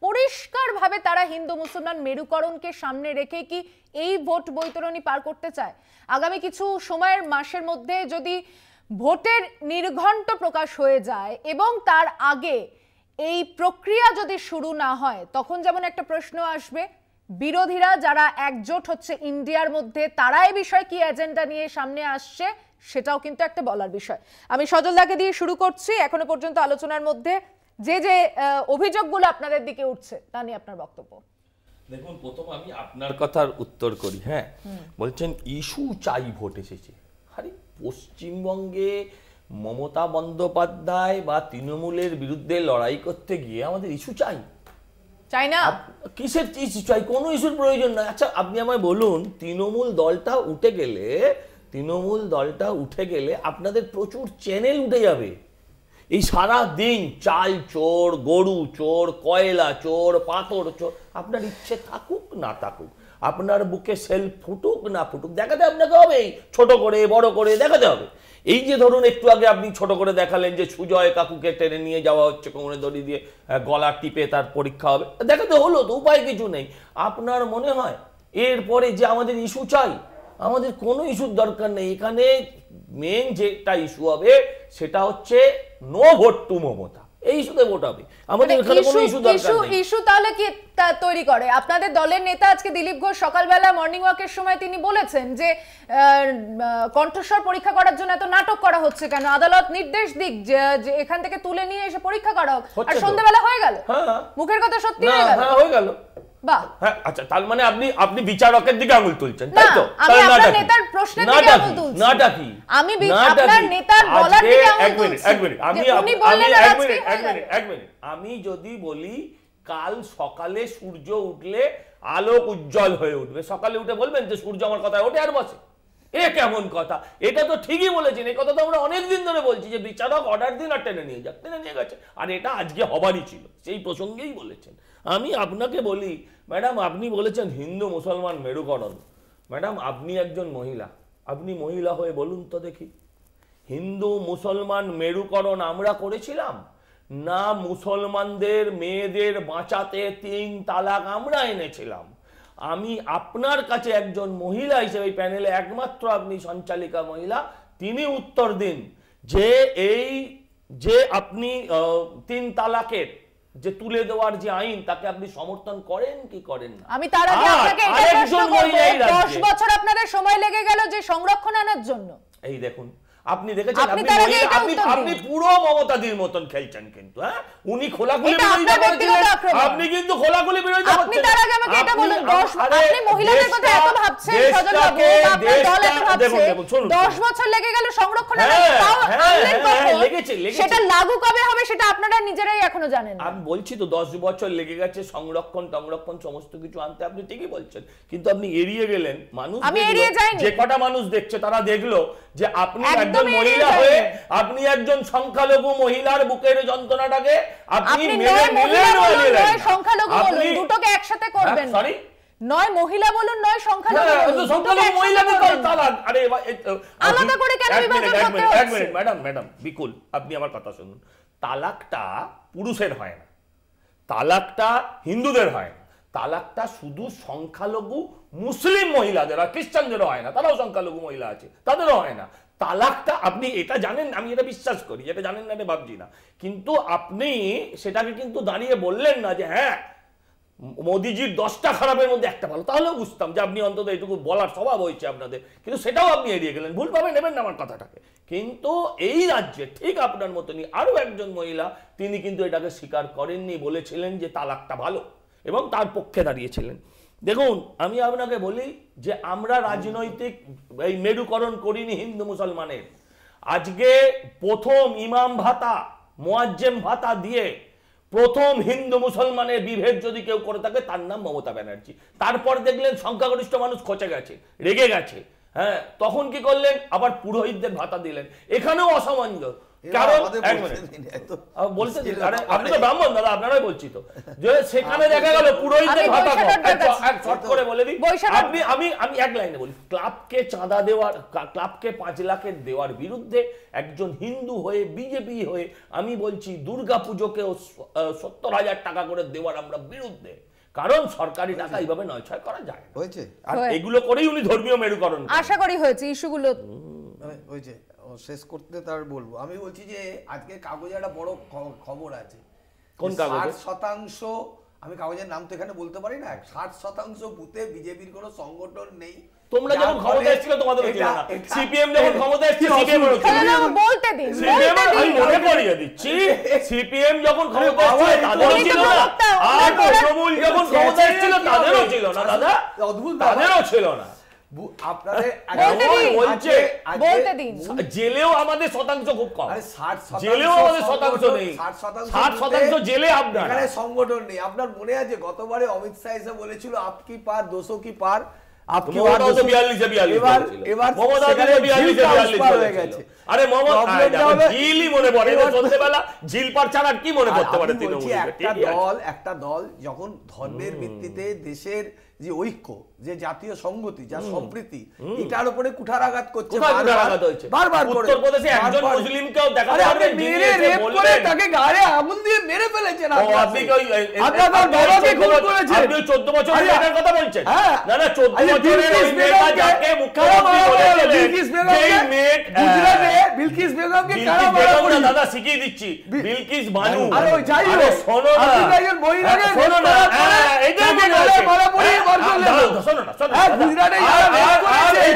পরিষ্কারভাবে তারা হিন্দু মুসলমান মেরুকরণকে সামনে রেখে কি এই ভোট বৈতরণী পার করতে চায়। আগামী কিছু সময়ের মাসের মধ্যে যদি ভোটের নির্ঘণ্ট প্রকাশ হয়ে যায় এবং তার আগে এই প্রক্রিয়া যদি শুরু না হয়, তখন যেমন একটা প্রশ্ন আসবে, বিরোধীরা যারা একজোট হচ্ছে ইন্ডিয়ার মধ্যে, তারা এই বিষয়ে কি এজেন্ডা নিয়ে সামনে আসছে সেটাও কিন্তু একটা বলার বিষয়। আমি সজলদাকে দিয়ে শুরু করছি। এখনো পর্যন্ত আলোচনার মধ্যে যে যে অভিযোগগুলো আপনাদের দিকে উঠছে তা নিয়ে আপনার বক্তব্য। দেখুন, প্রথম আমি আপনার কথার উত্তর করি। হ্যাঁ, বলছেন ইস্যু চাই ভোট এসেছে। আরে পশ্চিমবঙ্গে মমতা বন্দ্যোপাধ্যায় বা তৃণমূলের বিরুদ্ধে লড়াই করতে গিয়ে আমাদের ইস্যু চাই না। কিসের ইস্যু চাই? কোনো ইস্যুর প্রয়োজন নাই। আচ্ছা আপনি আমায় বলুন, তৃণমূল দলটা উঠে গেলে আপনাদের প্রচুর চ্যানেল উঠে যাবে। এই সারা দিন চাল চোর, গরু চোর, কয়লা চোর, পাথর চোর, আপনার ইচ্ছে থাকুক না থাকুক, আপনার বুকে সেল ফুটুক না ফুটুক, দেখাতে আপনাকে হবে, ছোট করে বড় করে দেখাতে হবে। এই যে ধরুন একটু আগে আপনি ছোট করে দেখালেন যে সুজয় কাকুকে টেনে নিয়ে যাওয়া হচ্ছে, কোমরে দড়ি দিয়ে গলা টিপে তার পরীক্ষা হবে, দেখাতে হলো তো, উপায় কিছু নেই। আপনার মনে হয় এরপরে যে আমাদের ইস্যু চাই? আমাদের কোনো ইস্যুর দরকার নেই। এখানে মেন যেটা ইস্যু হবে সেটা হচ্ছে নো ভোট টু মমতা। এই ইস্যুতে ভোট হবে, আমাদের এখানে কোনো ইস্যু দরকার নেই। ইস্যু তাহলে কি তৈরি করে আপনাদের দলের নেতা? আজকে দিলীপ ঘোষ সকালবেলা মর্নিং ওয়াকের সময় তিনি বলেছেন যে কণ্ঠস্বর পরীক্ষা করার জন্য এত নাটক করা হচ্ছে কেন, আদালত নির্দেশ দিক যে এখান থেকে তুলে নিয়ে এসে পরীক্ষা করা হোক। আর সন্ধ্যাবেলা হয়ে গেল, মুখের কথা সত্যি হয়ে গেল। হয়ে গেল। হ্যাঁ, আচ্ছা, তার মানে আপনি বিচারকের দিকে আঙুল তুলছেন, তাই তো? আমি আপনার নেতার প্রশ্নের দিকে আঙুল তুলছি। নাটা কি? আমি আপনার নেতার বলার দিকে আঙুল তুলছি। এক মিনিট, আমি যদি বলি কাল সকালে সূর্য উঠলে আলোক উজ্জ্বল হয়ে উঠবে, সকালে উঠে বলবেন যে সূর্য আমার কথায় ওঠে আর বসে? এ কেমন কথা? এটা তো ঠিকই বলেছেন, এই কথা তো আমরা অনেকদিন ধরে বলছি যে বিচারক অর্ডার দিন আর টেনে নিয়ে যাক, টেনে নিয়ে গেছে, আর এটা আজকে হবারই ছিল, সেই প্রসঙ্গেই বলেছেন। আমি আপনাকে বলি, ম্যাডাম আপনি বলেছেন হিন্দু মুসলমান মেরুকরণ। ম্যাডাম আপনি একজন মহিলা, আপনি মহিলা হয়ে বলুন তো দেখি, হিন্দু মুসলমান মেরুকরণ আমরা করেছিলাম না মুসলমানদের মেয়েদের বাঁচাতে 3 তালাক আমরা এনেছিলাম? আমি আপনার কাছে একজন মহিলা হিসেবে, প্যানেলে একমাত্র আপনি সঞ্চালিকা মহিলা, তিনি উত্তর দিন যে এই যে আপনি 3 তালাকের যে তুলে দেওয়ার যে আইন, তাকে আপনি সমর্থন করেন কি করেন না? আমি তার আগে আপনাকে এটা প্রশ্ন করব, 10 বছর আপনাদের সময় লেগে গেল যে সংরক্ষণ আনার জন্য। এই দেখুন, আপনি দেখেছেন আপনি পুরো মমতাদির মতন খেলছেন কিন্তু হ্যাঁ উনি খোলাখুলি বিরোধিতা করেছিলেন আপনি কিন্তু খোলাখুলি বিরোধিতা করছেন আপনি তার আগে আমাকে এটা বলুন আপনি মহিলাদের কথা এত ভাবছেন সজল বাবু আপনার দল এত ভাবছে 10 বছর লেগে গেল সংরক্ষণে তাও আনলেন কখন সেটা লাগু কবে হবে সেটা আপনারা নিজেরাই এখনো জানেন না আমি বলছি তো 10 বছর লেগে গেছে সংরক্ষণ সমস্ত কিছু আনতে আপনি ঠিকই বলছেন কিন্তু আপনি এড়িয়ে গেলেন মানুষ যে কটা মানুষ দেখছে তারা দেখলো যে আপনি একজন মহিলা হয়ে আপনি একজন সংখ্যালঘু মহিলার বুকের যন্ত্রণাটাকে আপনি মেনে নিলেন সংখ্যালঘু বলুন দুটোকে একসাথে করবেন সরি নয় মহিলা বলুন নয় সংখ্যালঘু বলুন সংখ্যালঘু মহিলাকে কল তালাক আরে আলাদা করে কেন বিভাজন করতে হচ্ছে এক মিনিট ম্যাডাম বিকুল আপনি আমার কথা শুনুন তালাকটা পুরুষের হয় না তালাকটা হিন্দুদের হয় না তালাকটা শুধু সংখ্যালঘু মুসলিম মহিলাদের আর খ্রিস্টানদেরও হয় না তারাও সংখ্যালঘু মহিলা আছে তাদেরও হয় না তালাকটা আপনি এটা জানেন আমি এটা বিশ্বাস করি এটা জানেন না এটা ভাবছি না কিন্তু আপনি সেটাকে কিন্তু দাঁড়িয়ে বললেন না যে হ্যাঁ মোদিজির 10টা খারাপের মধ্যে একটা ভালো তাহলেও বুঝতাম যে আপনি অন্তত এটুকু বলার স্বভাব হয়েছে আপনাদের কিন্তু সেটাও আপনি এড়িয়ে গেলেন ভুলভাবে নেবেন না আমার কথাটাকে কিন্তু এই রাজ্যে ঠিক আপনার মতনই আরো একজন মহিলা তিনি কিন্তু এটাকে স্বীকার করেননি বলেছিলেন যে তালাকটা ভালো এবং তার পক্ষে দাঁড়িয়েছিলেন দেখুন আমি আপনাকে বলি যে আমরা রাজনৈতিক এই মেরুকরণ করিনি হিন্দু মুসলমানের আজকে প্রথম ইমাম ভাতা মুয়াজ্জেম ভাতা দিয়ে প্রথম হিন্দু মুসলমানের বিভেদ যদি কেউ করে থাকে তার নাম মমতা ব্যানার্জি তারপর দেখলেন সংখ্যাগরিষ্ঠ মানুষ খচে গেছে রেগে গেছে হ্যাঁ তখন কি করলেন আবার পুরোহিতদের ভাতা দিলেন এখানেও অসামঞ্জস্য কারণ বলতে আপনি তো ব্রাহ্মণ দাদা আপনারাই বলছি তো যে সেখানে দেখা গেল পুরোহিতদের ভাতা শর্ট করে বলে দিই আপনি আমি এক লাইনে বলি ক্লাবকে চাঁদা দেওয়ার ক্লাবকে 5 লাখের দেওয়ার বিরুদ্ধে একজন হিন্দু হয়ে বিজেপি হয়ে আমি বলছি দুর্গাপুজোকেও 70,000 টাকা করে দেওয়ার আমরা বিরুদ্ধে কারণ সরকারি টাকা এইভাবে নয়ছয় করা যায় হয়েছে আর এগুলো করেই উনি ধর্মীয় মেরুকরণ আশা করি হয়েছে ইস্যুগুলো হয়েছে শেষ করতে তার বলবো আমি বলছি যে আজকে কাগজে একটা বড় খবর আছে কোন কাগজে 60% আমি কাগজের নাম তো এখানে বলতে পারি না 60% বুথে বিজেপির কোনো সংগঠন নেই তোমরা যখন ক্ষমতা এসেছিল তোমাদের ছিল না সিপিএম যখন ক্ষমতা এসেছিল সিপিএম বলতে দিন সিপিএম আমি মনে করিয়ে দিচ্ছি সিপিএম যখন ক্ষমতা এসেছিল তাদেরও ছিল না আর তৃণমূল যখন ক্ষমতা এসেছিল তাদেরও ছিল না দাদা অদ্ভুত তাদেরও ছিল না আপনাদের বলতে দিন জেলেও আমাদের শতাংশ খুব কম জেলেও আমাদের শতাংশ নেই 60% জেলে আপনার এখানে সংগঠন নেই আপনার মনে আছে গতবারে অমিত শাহ এসে বলেছিল আপকি পার 200 কি পার আপকি পার 242 এবার মমতা 42 হয়ে গেছে আরে মমতা জিলই মনে পড়ে সন্ধ্যেবেলা জিল পার ছাড়া কি মনে করতে পারে একটা দল যখন ধর্মের ভিত্তিতে দেশের যে ঐক্য যে জাতীয় সংগতি যা সম্প্রীতি এটার উপরে কুঠারাঘাত করছে বারবার উত্তর প্রদেশে একজন মুসলিমকেও দেখা যাবে মেরে রেপ করে তাকে গায়ে আগুন দিয়ে মেরে ফেলেছেন আপনি আপনার বাবাকে খুন করেছেন আপনি 14 বছর মেয়েটার কথা বলছেন না না 14 বছরের ওই মেয়েটা যাকে মুখ্যমন্ত্রী বলেছিলেন যেই মেয়ে গুজরাটে বিলকিস বেগমকে কারা মারা করে দাদা শিখিয়ে দিচ্ছি বিলকিস বানু আরে ওই যাই হোক শোনো না আপনি একজন মহিলাকে শোনো না এইটাই বলে মারা পড়ে শোনো না গুজরাটে যারা রেপ করেছে এই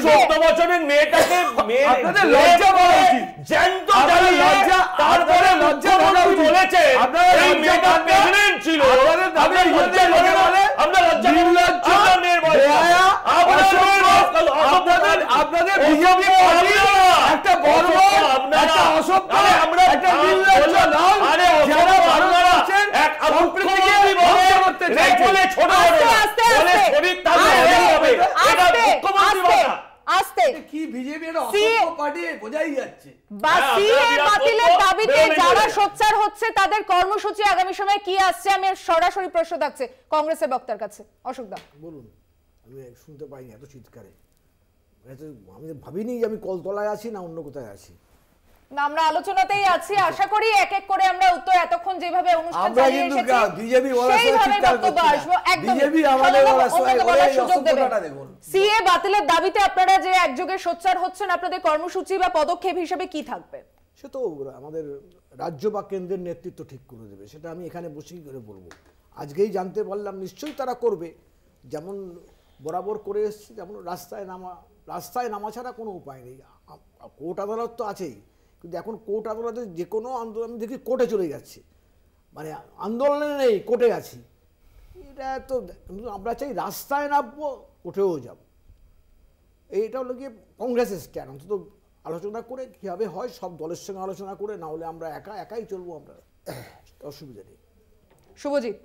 14 বছরের মেয়েটাকে আপনাদের লজ্জা পাওয়া উচিত জ্যান্ত লজ্জা তারপরে লজ্জা বলেছে এই মেয়েটা প্রেগন্যান্ট ছিল আপনাদের লজ্জা বলে আমরা লজ্জা আপনার মেয়ের বয়স আপনাদের বিজেপি পার্টি একটা বড় একটা অসভ্য একটা নির্লজ্জ দল যারা ভারত আছেন এক সম্প্রীতিকে ধ্বংস করতে চাইছে বলে ছোট বলে শরীর তাদের হবে এটা মুখ্যমন্ত্রী বলা আস্তে কি বিজেপি এর অসভ্য পার্টি বোঝাই যাচ্ছে বা সিএ বাতিলের দাবিতে যারা সোচ্চার হচ্ছে তাদের কর্মসূচি আগামী সময়ে কি আসছে আমি সরাসরি প্রশ্ন থাকছে কংগ্রেসের বক্তার কাছে অশোকদা বলুন আমি শুনতে পাইনি এত চিৎকারে আমি ভাবিনি যে আমি কলতলায় আছি না অন্য কোথায় আছি না আমরা আলোচনাতেই আছি আশা করি এক এক করে আমরা উত্তর এতক্ষণ যেভাবে অনুষ্ঠান চালিয়ে এসেছি বিজেপি বলা চিৎকার করছে বিজেপি আমাদের বলা সুযোগ দেবে সিএ বাতিলের দাবিতে আপনারা যে একযোগে সোচ্চার হচ্ছেন আপনাদের কর্মসূচি বা পদক্ষেপ হিসেবে কি থাকবে সে তো আমাদের রাজ্য বা কেন্দ্রের নেতৃত্ব ঠিক করে দেবে সেটা আমি এখানে বসেই করে বলবো আজকেই জানতে পারলাম নিশ্চয়ই তারা করবে যেমন বরাবর করে এসছে যেমন রাস্তায় নামা রাস্তায় নামা ছাড়া কোনো উপায় নেই। কোর্ট আদালত তো আছেই, কিন্তু এখন কোর্ট আদালতে যে কোনো আন্দোলন দেখি কোর্টে চলে যাচ্ছে, মানে আন্দোলনে নেই কোর্টে আছি। এটা তো আমরা চাই রাস্তায় নামবো, কোর্টেও যাব। এইটা হলো গিয়ে কংগ্রেসের স্ট্যান্ড। অন্তত আলোচনা করে কীভাবে হয় সব দলের সঙ্গে আলোচনা করে, না হলে আমরা একাই চলবো, আমরা অসুবিধা নেই। শুভজিৎ,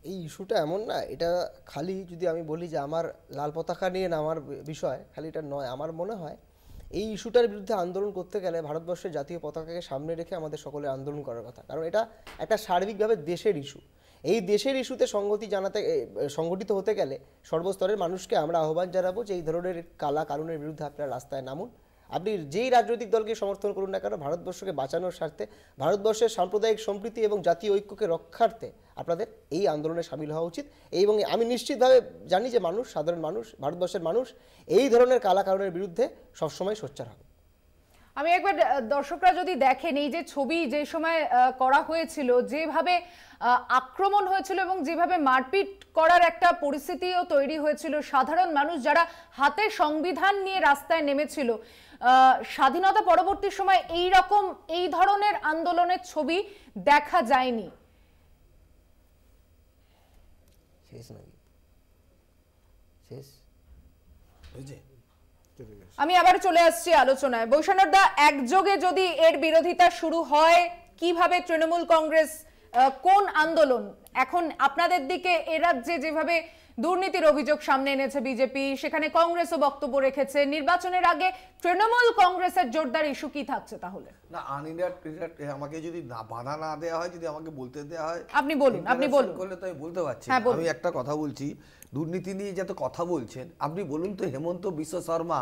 এই ইস্যুটা এমন না, এটা খালি যদি আমি বলি যে আমার লাল পতাকা নিয়ে নামার বিষয়, খালি এটা নয়। আমার মনে হয় এই ইস্যুটার বিরুদ্ধে আন্দোলন করতে গেলে ভারতবর্ষের জাতীয় পতাকাকে সামনে রেখে আমাদের সকলের আন্দোলন করার কথা, কারণ এটা একটা সার্বিকভাবে দেশের ইস্যু। এই দেশের ইস্যুতে সংগঠিত হতে গেলে সর্বস্তরের মানুষকে আমরা আহ্বান জানাবো যে এই ধরনের কানুনের বিরুদ্ধে আপনারা রাস্তায় নামুন। আপনি যেই রাজনৈতিক দলকে সমর্থন করুন না কেন, ভারতবর্ষকে বাঁচানোর স্বার্থে, ভারতবর্ষের সাম্প্রদায়িক সম্প্রীতি এবং জাতীয় ঐক্যকে রক্ষার্থে আপনাদের এই আন্দোলনে সামিল হওয়া উচিত। এবং আমি নিশ্চিতভাবে জানি যে সাধারণ মানুষ, ভারতবর্ষের মানুষ এই ধরনের কানুনের বিরুদ্ধে সবসময় সোচ্চার হবে। আমি একবার দর্শকরা যদি দেখেন এই যে ছবি যে সময় করা হয়েছিল, যেভাবে আক্রমণ হয়েছিল এবং যেভাবে মারপিট করার একটা পরিস্থিতিও তৈরি হয়েছিল, সাধারণ মানুষ যারা হাতে সংবিধান নিয়ে রাস্তায় নেমেছিল, স্বাধীনতা পরবর্তী সময় এই ধরনের আন্দোলনের ছবি দেখা যায়নি। আমি আবার চলে আসছি আলোচনায়। বৈষ্ণব দা, একযোগে যদি এর বিরোধিতা শুরু হয়, কিভাবে তৃণমূল কংগ্রেস, কোন আন্দোলন এখন আপনাদের দিকে এ রাজ্যে যেভাবে দুর্নীতির অভিযোগ সামনে এনেছে বিজেপি, সেখানে কংগ্রেসও বক্তব্য রেখেছে, নির্বাচনের আগে তৃণমূল কংগ্রেসের জোরদার ইস্যু কি থাকছে তাহলে? না, আমাকে যদি বাধা না দেওয়া হয়, যদি আমাকে বলতে দেওয়া হয়, আপনি বলুন করলে তো আমি বলতে পারছি। আমি একটা কথা বলছি, দুর্নীতি নিয়ে যত কথা বলছেন, আপনি বলুন তো হেমন্ত বিশ্ব শর্মা,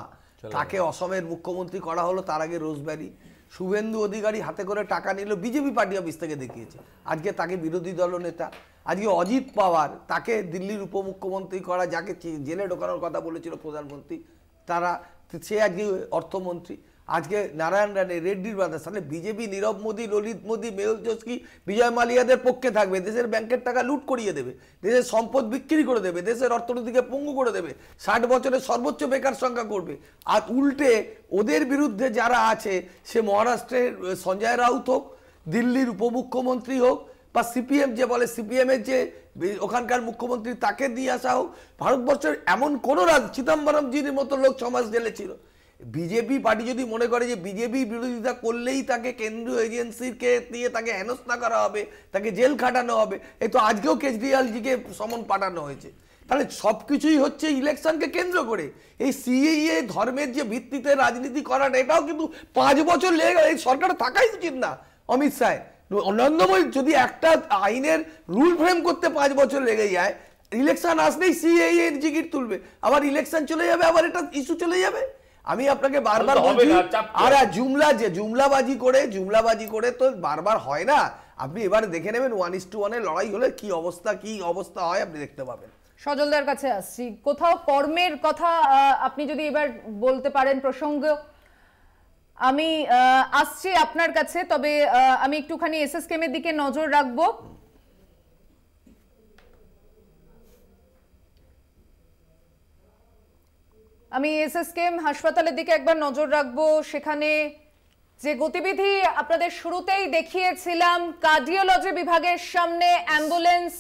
তাকে অসমের মুখ্যমন্ত্রী করা হলো, তার আগে রোজবেরি। শুভেন্দু অধিকারী হাতে করে টাকা নিল, বিজেপি পার্টি অফিস থেকে দেখিয়েছে, আজকে তাকে বিরোধী দলনেতা। আজকে অজিত পাওয়ার, তাকে দিল্লির উপমুখ্যমন্ত্রী করা, যাকে জেলে ঢোকানোর কথা বলেছিল প্রধানমন্ত্রী, সে আজকে অর্থমন্ত্রী। আজকে নারায়ণ রানে, রেড্ডির ব্রাদার্স। তাহলে বিজেপি নীরব মোদী, ললিত মোদী, মেহুল চোস্কি, বিজয় মালিয়াদের পক্ষে থাকবে, দেশের ব্যাংকের টাকা লুট করিয়ে দেবে, দেশের সম্পদ বিক্রি করে দেবে, দেশের অর্থনীতিকে পঙ্গু করে দেবে, 60 বছরের সর্বোচ্চ বেকার সংখ্যা করবে। আর উল্টে ওদের বিরুদ্ধে যারা আছে, সে মহারাষ্ট্রের সঞ্জয় রাউত হোক, দিল্লির উপমুখ্যমন্ত্রী হোক, বা সিপিএম যে বলে, সিপিএমের যে ওখানকার মুখ্যমন্ত্রী, তাকে দিয়ে আসা হোক, ভারতবর্ষের এমন কোনো চিদম্বরমজির মতো লোক 6 মাস জেলে ছিল। বিজেপি পার্টি যদি মনে করে যে বিজেপি বিরোধিতা করলেই তাকে কেন্দ্রীয় এজেন্সিকে দিয়ে তাকে হেনস্থা করা হবে, তাকে জেল খাটানো হবে, এই তো আজকেও কেজরিওয়ালজিকে সমন পাঠানো হয়েছে। তাহলে সবকিছুই হচ্ছে ইলেকশনকে কেন্দ্র করে। এই সিএএ ধর্মের যে ভিত্তিতে রাজনীতি করাটা, এটাও কিন্তু 5 বছর লেগে গেল। এই সরকার থাকাই উচিত না অমিত শাহ। নরেন্দ্র যদি একটা আইনের রুল ফ্রেম করতে 5 বছর লেগে যায়, ইলেকশন আসলেই সিএএ এর জিগির তুলবে, আবার ইলেকশন চলে যাবে, আবার এটা ইস্যু চলে যাবে। আমি আপনাকে বারবার বলছি, আর জুমলাবাজি করে তো বারবার হয় না। আপনি এবারে দেখে নেবেন 1:1 লড়াই হলে কি অবস্থা হয়, আপনি দেখতে পাবেন। সজলদার কাছে আসছি, কোথাও কর্মের কথা আপনি যদি এবার বলতে পারেন প্রসঙ্গ। আমি আসছি আপনার কাছে, তবে আমি একটুখানি এসএসকেএম এর দিকে নজর রাখবো। আমি এসএসকেএম হাসপাতালের দিকে একবার নজর রাখবো। সেখানে যে গতিবিধি আপনাদের শুরুতেই দেখিয়েছিলাম, কার্ডিওলজি বিভাগের সামনে অ্যাম্বুলেন্স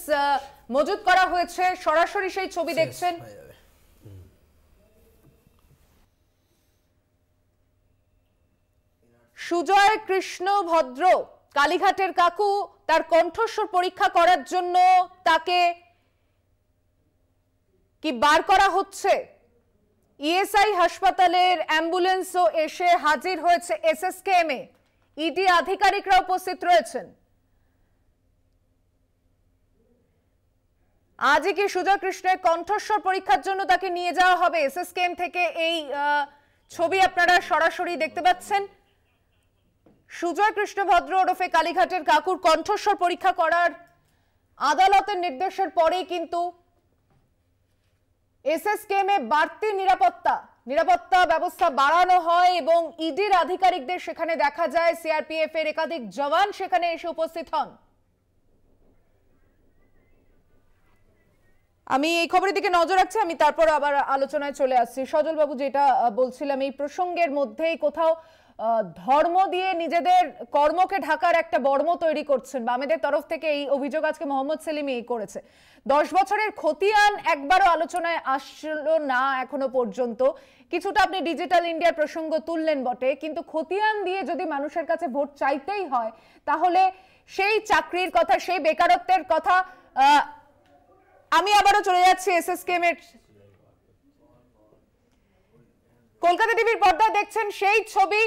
মজুত করা হয়েছে, সরাসরি সেই ছবি দেখছেন। সুজয় কৃষ্ণ ভদ্র, কালীঘাটের কাকু, তার কণ্ঠস্বর পরীক্ষা করার জন্য তাকে কি বার করা হচ্ছে। ইএসআই হাসপাতালের অ্যাম্বুলেন্সও এসে হাজির হয়েছে এসএসকেএম এ, ইডি আধিকারিকরা উপস্থিত রয়েছেন। আজই কি সুজয় কৃষ্ণের কণ্ঠস্বর পরীক্ষার জন্য তাকে নিয়ে যাওয়া হবে এসএসকেএম থেকে? এই ছবি আপনারা সরাসরি দেখতে পাচ্ছেন। সুজয় কৃষ্ণ ভদ্র ওরফে কালীঘাটের কাকুর কণ্ঠস্বর পরীক্ষা করার আদালতের নির্দেশের পরেই কিন্তু এসএসকেএম এ বাড়তি নিরাপত্তা ব্যবস্থা বাড়ানো হয় এবং ইডির আধিকারিকদের সেখানে দেখা যায়। সিআরপিএফ এর একাধিক জওয়ান সেখানে এসে উপস্থিত হন। আমি এই খবরের দিকে নজর রাখছি, আমি তারপর আবার আলোচনায় চলে আসছি। সজল বাবু, যেটা বলছিলাম, এই প্রসঙ্গের মধ্যেই কোথাও ধর্ম দিয়ে নিজেদের কর্মকে ঢাকার একটা বর্ম তৈরি করছেন বামেদের তরফ থেকে, এই অভিযোগ আজকে মোহাম্মদ সেলিমই করেছে। 10 বছরের খতিয়ান একবারও আলোচনায় আসলো না এখনো পর্যন্ত। কিছুটা আপনি ডিজিটাল ইন্ডিয়ার প্রসঙ্গ তুললেন বটে, কিন্তু খতিয়ান দিয়ে যদি মানুষের কাছে ভোট চাইতেই হয় তাহলে সেই চাকরির কথা, সেই বেকারত্বের কথা। আমি আবারও চলে যাচ্ছি এসএসকেএম এর কলকাতা টিভির পর্দায় দেখছেন সেই ছবি।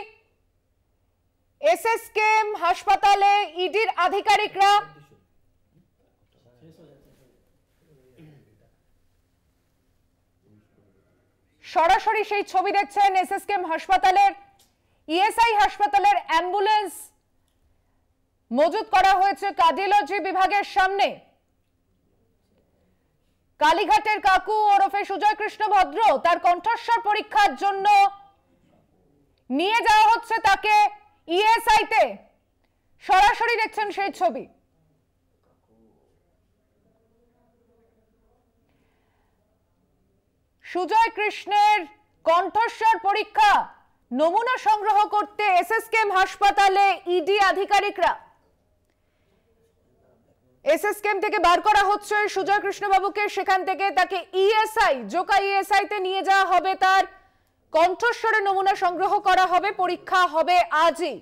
এসএসকেএম হাসপাতালে ইডির আধিকারিকরা সরাসরি সেই ছবি দেখছেন। এসএসকেএম হাসপাতালের ইএসআই হাসপাতালের অ্যাম্বুলেন্স মজুত করা হয়েছে কার্ডিওলজি বিভাগের সামনে। কালীঘাটের কাকু ওরফে সুজয় কৃষ্ণ ভদ্র, তার কণ্ঠস্বর পরীক্ষার জন্য নিয়ে যাওয়া হচ্ছে তাকে ইএসআই তে। সরাসরি দেখছেন সেই ছবি। সুজয় কৃষ্ণের কণ্ঠস্বর পরীক্ষা নমুনা সংগ্রহ করতে এসএসকেএম হাসপাতালে ইডি আধিকারিকরা। এসএসকেএম থেকে বার করা হচ্ছে সুজয় কৃষ্ণ বাবুকে, সেখান থেকে তাকে ইএসআই, জোকা ইএসআই তে নিয়ে যাওয়া হবে। তার কণ্ঠস্বরের নমুনা সংগ্রহ করা হবে, পরীক্ষা হবে আজই।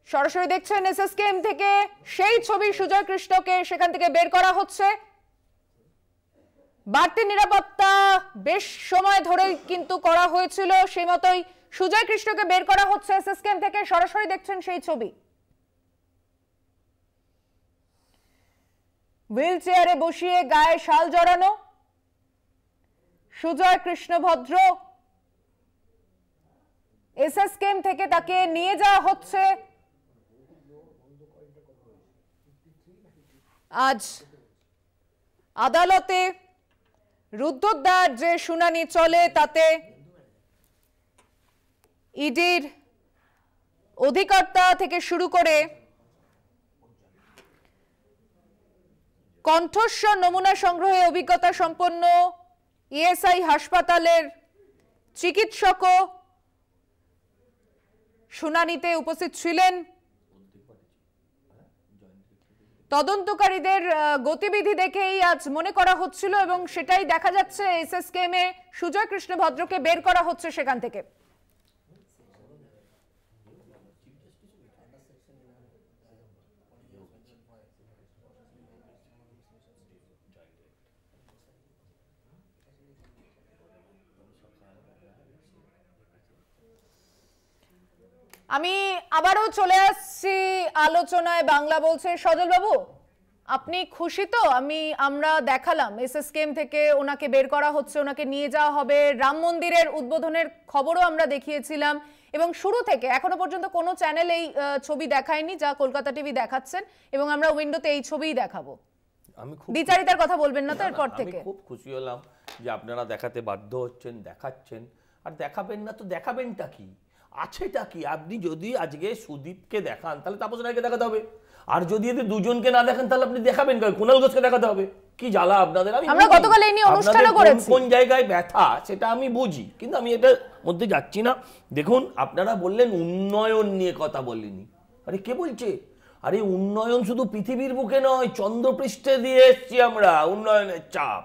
সরাসরি দেখছেন এসএসকেএম থেকে সেই ছবি। সুজয় কৃষ্ণকে সেখান থেকে বের করা হচ্ছে। বাড়তি নিরাপত্তা বেশ সময় ধরেই কিন্তু করা হয়েছিল, সেই মতোই সুজয় কৃষ্ণকে বের করা হচ্ছে এসএসকেএম থেকে। সরাসরি দেখছেন সেই ছবি। হুইল চেয়ারে বসিয়ে গায়ে শাল জড়ানো সুজয় কৃষ্ণ ভদ্র, এসএসকেএম থেকে তাকে নিয়ে যাওয়া হচ্ছে। আজ আদালতে রুদ্ধদ্বার যে শুনানি চলে তাতে ইডির অধিকর্তা থেকে শুরু করে কণ্ঠস্বর নমুনা সংগ্রহে অভিজ্ঞতা সম্পন্ন ইএসআই হাসপাতালের চিকিৎসকও শুনানিতে উপস্থিত ছিলেন। তদন্তকারীদের গতিবিধি দেখেই আজ মনে করা হচ্ছিল, এবং সেটাই দেখা যাচ্ছে। এসএসকেএম এ সুজয় কৃষ্ণ ভদ্রকে বের করা হচ্ছে সেখান থেকে। আমি আবারও চলে আসছি আলোচনায়। বাংলা বলছে। সজল বাবু, আপনি খুশি তো? আমরা দেখালাম এসএসকেএম থেকে ওনাকে বের করা হচ্ছে, ওনাকে নিয়ে যাওয়া হবে। রাম মন্দিরের উদ্বোধনের খবরও আমরা দেখিয়েছিলাম, এবং শুরু থেকে এখনো পর্যন্ত কোনো চ্যানেল এই ছবি দেখায়নি যা কলকাতা টিভি দেখাচ্ছেন, এবং আমরা উইন্ডোতে এই ছবিই দেখাবো। আমি খুব দ্বিচারিতার কথা বলবেন না তো এরপর থেকে? খুব খুশি হলাম যে আপনারা দেখাতে বাধ্য হচ্ছেন, দেখাচ্ছেন। আর দেখাবেন না তো দেখাবেনটা কি, আছেটা কি? আপনি যদি আজকে সুদীপকে দেখান তাহলে তাপস রায়কে দেখাতে হবে, আর যদি এদের দুজনকে না দেখেন তাহলে আপনি দেখাবেন কুণাল ঘোষকে দেখাতে হবে। কি জ্বালা আপনাদের! আমরা গতকাল এই নিয়ে অনুষ্ঠানও করেছি। কোন জায়গায় ব্যথা সেটা আমি বুঝি, কিন্তু আমি এটার মধ্যে যাচ্ছি না। দেখুন, আপনারা বললেন উন্নয়ন নিয়ে কথা বলিনি। আরে কে বলছে? আরে উন্নয়ন শুধু পৃথিবীর বুকে নয়, চন্দ্রপৃষ্ঠে দিয়ে এসছি আমরা উন্নয়নের চাপ।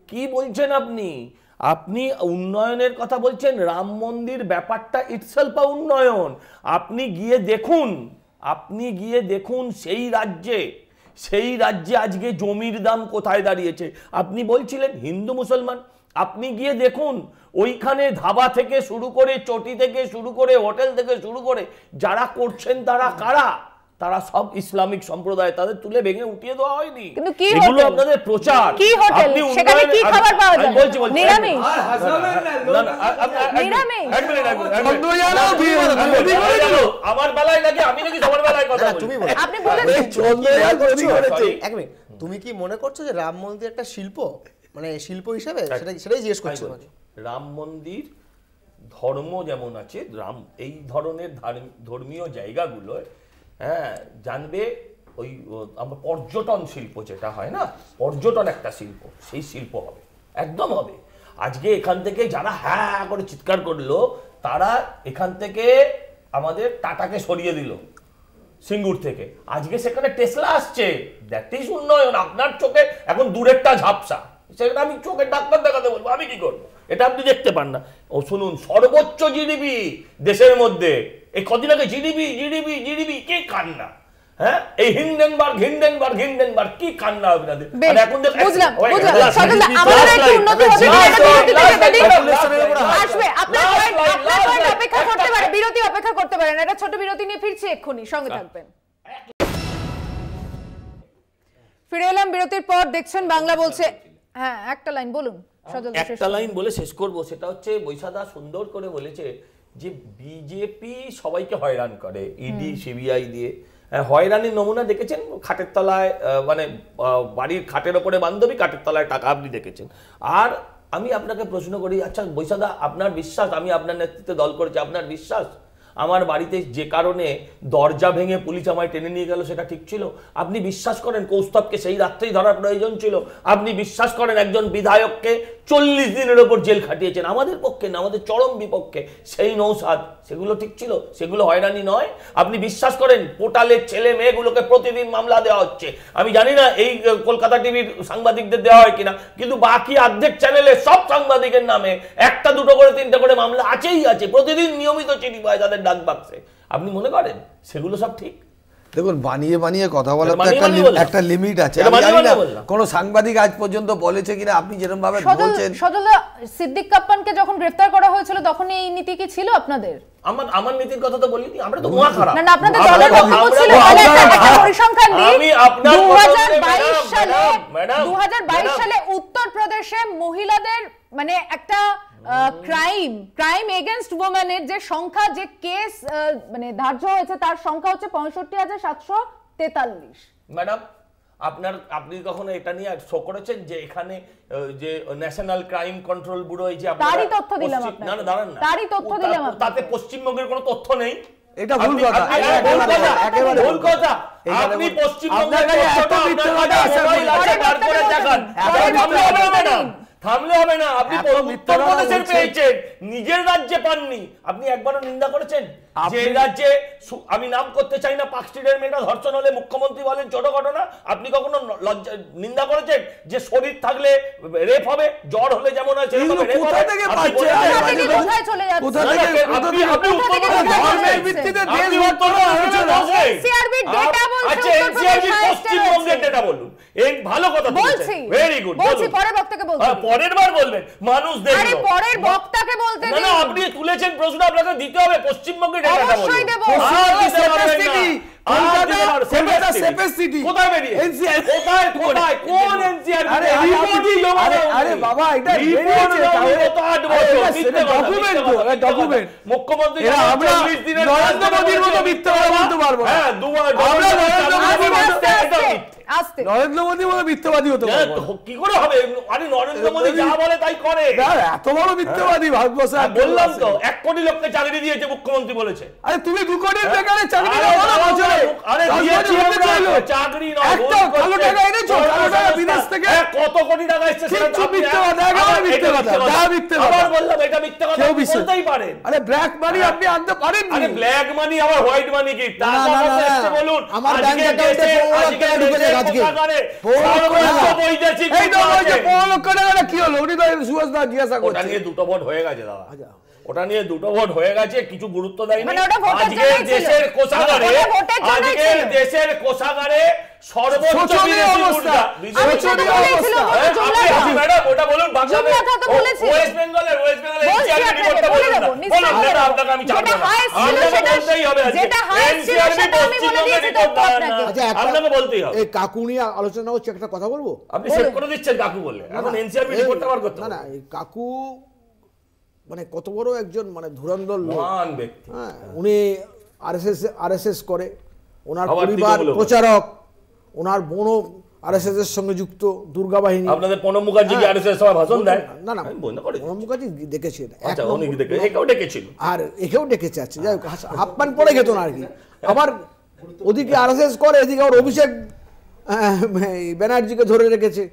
কি বলছেন আপনি? আপনি উন্নয়নের কথা বলছেন, রাম মন্দির ব্যাপারটা ইটসেলফ উন্নয়ন। আপনি গিয়ে দেখুন সেই রাজ্যে আজকে জমির দাম কোথায় দাঁড়িয়েছে। আপনি বলছিলেন হিন্দু মুসলমান, আপনি গিয়ে দেখুন ওইখানে ধাবা থেকে শুরু করে, চটি থেকে শুরু করে, হোটেল থেকে শুরু করে যারা করছেন তারা কারা? তারা সব ইসলামিক সম্প্রদায়, তাদের তুলে ভেঙে উঠিয়ে দেওয়া হয়নি। কিন্তু কি এগুলো আপনাদের প্রচার। কি হোটেল, সেখানে কি খাবার পাওয়া যায়? নিরামিষ। আমার বেলায় নাকি আমি নাকি সবার বেলায় কথা বলি? আপনি বলেছেন। এক মিনিট, তুমি কি মনে করছো যে রাম মন্দির একটা শিল্প, মানে শিল্প হিসেবে? সেটাই জিজ্ঞেস করছি। রাম মন্দির ধর্ম যেমন আছে, রাম এই ধরনের ধর্মীয় জায়গাগুলোয় হ্যাঁ জানবে ওই আমরা পর্যটন শিল্প যেটা হয় না, পর্যটন একটা শিল্প, সেই শিল্প হবে, একদম হবে। আজকে এখান থেকে যারা হ্যাঁ করে চিৎকার করলো তারা এখান থেকে আমাদের টাটাকে সরিয়ে দিল সিঙ্গুর থেকে, আজকে সেখানে টেসলা আসছে, দ্যাট ইজ উন্নয়ন। আপনার চোখে এখন দূরেরটা ঝাপসা, সেখানে আমি চোখে ডাক্তার দেখাতে বলবো, আমি কি করবো? এটা আপনি দেখতে পান না। ও শুনুন, সর্বোচ্চ জিডিপি দেশের মধ্যে, এই কদিন আগে জিডিপি জিডিপি জিডিপি কি কান্না, হ্যাঁ এই হিন্ডেনবার্গ হিন্ডেনবার্গ হিন্ডেনবার্গ কি কান্না আপনাদের। আর এখন দেখুন বুঝলাম সজলদা, আমাদের একটু উন্নতি হবে, আসবে আপনার পয়েন্ট অপেক্ষা করতে পারে, বিরতি অপেক্ষা করতে পারেন, এটা ছোট বিরতি নিয়ে ফিরছি এক্ষুনি, সঙ্গে থাকবেন। ফিরে এলাম বিরতির পর, দেখছেন বাংলা বলছে। হ্যাঁ একটা লাইন বলুন সজলদা। একটা লাইন বলে শেষ করব, সেটা হচ্ছে বৈশাদা সুন্দর করে বলেছে যে বিজেপি সবাইকে হয়রান করে, ইডি সিবিআই দিয়ে। হয়রানির নমুনা দেখেছেন খাটের তলায়, মানে বাড়ির খাটের ওপরে বান্ধবী, খাটের তলায় টাকা, আপনি দেখেছেন। আর আমি আপনাকে প্রশ্ন করি, আচ্ছা বৈশাদা আপনার বিশ্বাস, আমি আপনার নেতৃত্বে দল করেছি, আপনার বিশ্বাস আমার বাড়িতে যে কারণে দরজা ভেঙে পুলিশ আমায় টেনে নিয়ে গেল সেটা ঠিক ছিল? আপনি বিশ্বাস করেন কৌস্তবকে সেই রাত্রেই ধরার প্রয়োজন ছিল? আপনি বিশ্বাস করেন একজন বিধায়ককে 40 দিনের ওপর জেল খাটিয়েছেন? আমাদের পক্ষে না, আমাদের চরম বিপক্ষে সেই নৌসাদ, সেগুলো ঠিক ছিল? সেগুলো হয়রানি নয়? আপনি বিশ্বাস করেন পোর্টালের ছেলে মেয়েগুলোকে প্রতিদিন মামলা দেওয়া হচ্ছে? আমি জানি না এই কলকাতা টিভির সাংবাদিকদের দেওয়া হয় কিনা, কিন্তু বাকি অর্ধেক চ্যানেলে সব সাংবাদিকের নামে একটা দুটো করে তিনটা করে মামলা আছেই আছে, প্রতিদিন নিয়মিত চিঠি পায় তাদের ডাক বাক্সে। আপনি মনে করেন সেগুলো সব ঠিক? দেখুন, বানিয়ে বানিয়ে কথা বলার একটা লিমিট আছে। কোন সাংবাদিক আজ পর্যন্ত বলেছে কিনা আপনি যেরকম ভাবে বলছেন। সজলদা, সিদ্দিক কাপ্পানকে যখন গ্রেফতার করা হয়েছিল তখন এই নীতি কি ছিল আপনাদের? আমার নীতির কথা তো বলিনি, আমরা তো মহা খারাপ। না আপনাদের দলের বক্তব্য ছিল, মানে একটা পরিসংখ্যান দিই, 2022 সালে উত্তরপ্রদেশে মহিলাদের মানে একটা ক্রাইম এগেইনস্ট ওমেনের যে সংখ্যা, যে কেস মানে ধার্য হয়েছে তার সংখ্যা হচ্ছে 65,743। ম্যাডাম আপনি কখনো এটা নিয়ে শো করেছেন যে এখানে যে ন্যাশনাল ক্রাইম কন্ট্রোল ব্যুরো, এই যে তারই তথ্য দিলাম আপনাকে, না দাঁড়ান না, তারই তথ্য দিলাম আপনাকে, তাতে পশ্চিমবঙ্গের কোনো তথ্য নেই। এটা ভুল কথা, একেবারে ভুল কথা। আপনি পশ্চিমবঙ্গের তথ্যটা আপনার কাছে মোবাইল আছে, তারপরে দেখান, থামলে হবে না। আপনি উত্তরপ্রদেশের পেয়েছেন, নিজের রাজ্যে পাননি। আপনি একবারও নিন্দা করেছেন যে রাজ্যে, আমি নাম করতে চাই না, পার্ক স্ট্রিটের মেয়েটা ধর্ষণ হলে মুখ্যমন্ত্রী বলেন ছোট ঘটনা? আপনি কখনো নিন্দা করেছেন যে শরীর থাকলে রেপ হবে, জ্বর হলে যেমন হয় সেরকম রেপ হবে? পশ্চিমবঙ্গের ডেটা বলুন, এই ভালো কথা বলছেন, ভেরি গুড, পরের বার বলবেন, মানুষ দেখবে। পরের বক্তাকে বলতে দিন, না আপনি তুলেছেন প্রশ্ন, আপনাকে দিতে হবে। পশ্চিমবঙ্গের ডেটাটা বলুন। অবশ্যই দেব। কোথায় বেরিয়ে? কোথায় কোন এনসিআর? আরে বাবা, এটা ডকুমেন্ট মুখ্যমন্ত্রী আমরা নরেন্দ্র মোদীর মতো মিথ্যা কথা বলতে পারবো না। হ্যাঁ, নরেন্দ্র মোদীর মতো মিথ্যাবাদী হতে পারবো কি করে হবে? আরে নরেন্দ্র মোদী যা বলে তাই করে। এত বড় মিথ্যাবাদী ভারতবর্ষে? বললাম তো 1 কোটি লোককে চাকরি দিয়েছে মুখ্যমন্ত্রী বলেছে। আরে তুমি 2 কোটি বেকারের চাকরি দাও না বছরে? আরে দিয়েছি চাকরি নয়, একটা ভালো টাকা এনেছো, ভালো টাকা বিদেশ থেকে কত কোটি টাকা এসেছে সেটা কিছু মিথ্যাবাদী, একেবারে মিথ্যাবাদী, যা মিথ্যাবাদী। আবার বললাম এটা মিথ্যা কথা, বলতেই পারেন। আরে ব্ল্যাক মানি আপনি আনতে পারেন না। আরে ব্ল্যাক মানি আবার হোয়াইট মানি কি? টাকা এসেছে বলুন। আমার ব্যাংক অ্যাকাউন্টে 4 লাখ টাকা ঢুকেছে আজকে। ওটা নিয়ে দুটো ভোট হয়ে গেছে দাদা, ওটা নিয়ে দুটো ভোট হয়ে গেছে, কিছু গুরুত্ব দেয়নি। আজকে দেশের কোষাগারে সর্বোচ্চ ম্যাডাম ওটা বলুন। ওয়েস্ট বেঙ্গলের আপনাকে আমি চাপ দেবো, বলতেই হবে। আপনাকে বলতেই হবে। এই কাকু নিয়ে আলোচনা হচ্ছে, একটা কথা বলবো। আপনি সেভ করে দিচ্ছেন কাকু বললে, এখন এনসিআরবি রিপোর্টটা বার করতে হবে। না এই কাকু মানে কত বড় একজন মানে ধুরন্ধর লোক, হ্যাঁ, উনি আরএসএস করে, ওনার পরিবার প্রচারক, ওনার বোনও আরএসএস এর সঙ্গে যুক্ত, দুর্গা বাহিনী। আপনাদের প্রণব মুখার্জি কি আরএসএস সবাই ভাষণ দেয়? না প্রণব মুখার্জি ডেকেছেন, একেও ডেকেছিল, আর একেও ডেকেছে। আছে যাই হোক, হাফ প্যান্ট পরে খেত না আর কি। আবার ওদিকে আরএসএস করে, এদিকে ওর অভিষেক ব্যানার্জিকে ধরে রেখেছে।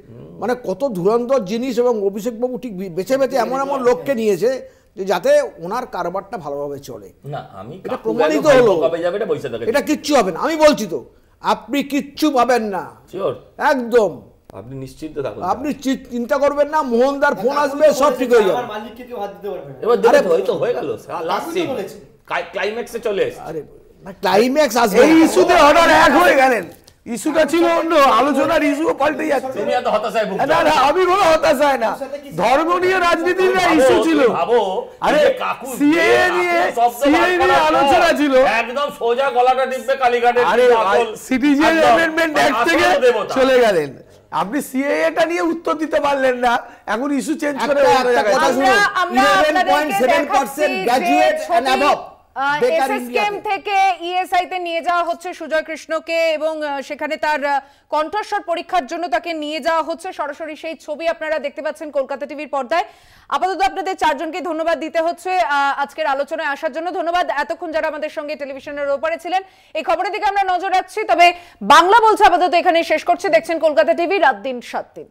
মানে কত ধুরন্ধর জিনিস, এবং অভিষেক বাবু ঠিক বেছে বেছে এমন এমন লোককে নিয়েছে যে যাতে ওনার কারবারটা ভালোভাবে চলে। না আমি এটা প্রমাণিত হলো, কবে যাবে এটা বৈশা থাকে, এটা কিচ্ছু হবে না, আমি বলছি তো, আপনি কিচ্ছু পাবেন না, শিওর একদম আপনি নিশ্চিন্ত থাকুন, আপনি চিন্তা করবেন না, মোহনদার ফোন আসবে, সব ঠিক হয়ে যাবে। মালিককে কেউ হাত দিতে পারবে না। এবার দেখো ওই তো হয়ে গেল, লাস্ট সিন ক্লাইম্যাক্সে চলে এসেছে। আরে ক্লাইম্যাক্স আসবে, এই ইস্যুতে অর্ডার এক হয়ে গেলেন, ইস্যুটা ছিল অন্য, আলোচনার ইস্যু পাল্টে যাচ্ছে। তুমি এত হতাশায় ভুগছো না না, আমি কোনো হতাশায় না, ধর্ম নিয়ে রাজনীতির না ইস্যু ছিল। আরে সিএএ নিয়ে আলোচনা ছিল, একদম সোজা গলাটা টিপবে কালীঘাটের। আরে সিটিজেন অ্যামেন্ডমেন্ট অ্যাক্ট থেকে চলে গেলেন, আপনি সিএএটা নিয়ে উত্তর দিতে পারলেন না, এখন ইস্যু চেঞ্জ করে অন্য জায়গায়। আমরা 11.7% গ্র্যাজুয়েট এন্ড অ্যাবভ এসএসকেএম থেকে ইএসআই তে নিয়ে যাওয়া হচ্ছে সুজয় কৃষ্ণকে, এবং সেখানে তার কণ্ঠস্বর পরীক্ষার জন্য তাকে নিয়ে যাওয়া হচ্ছে। সরাসরি সেই ছবি আপনারা দেখতে পাচ্ছেন কলকাতা টিভির পর্দায়। আপাতত আপনাদের চারজনকে ধন্যবাদ দিতে হচ্ছে আজকের আলোচনায় আসার জন্য। ধন্যবাদ এতক্ষণ যারা আমাদের সঙ্গে টেলিভিশনের ওপারে ছিলেন। এই খবরের দিকে আমরা নজর রাখছি, তবে বাংলা বলছে আপাতত এখানে শেষ করছি। দেখছেন কলকাতা টিভি, রাত দিন 7 দিন।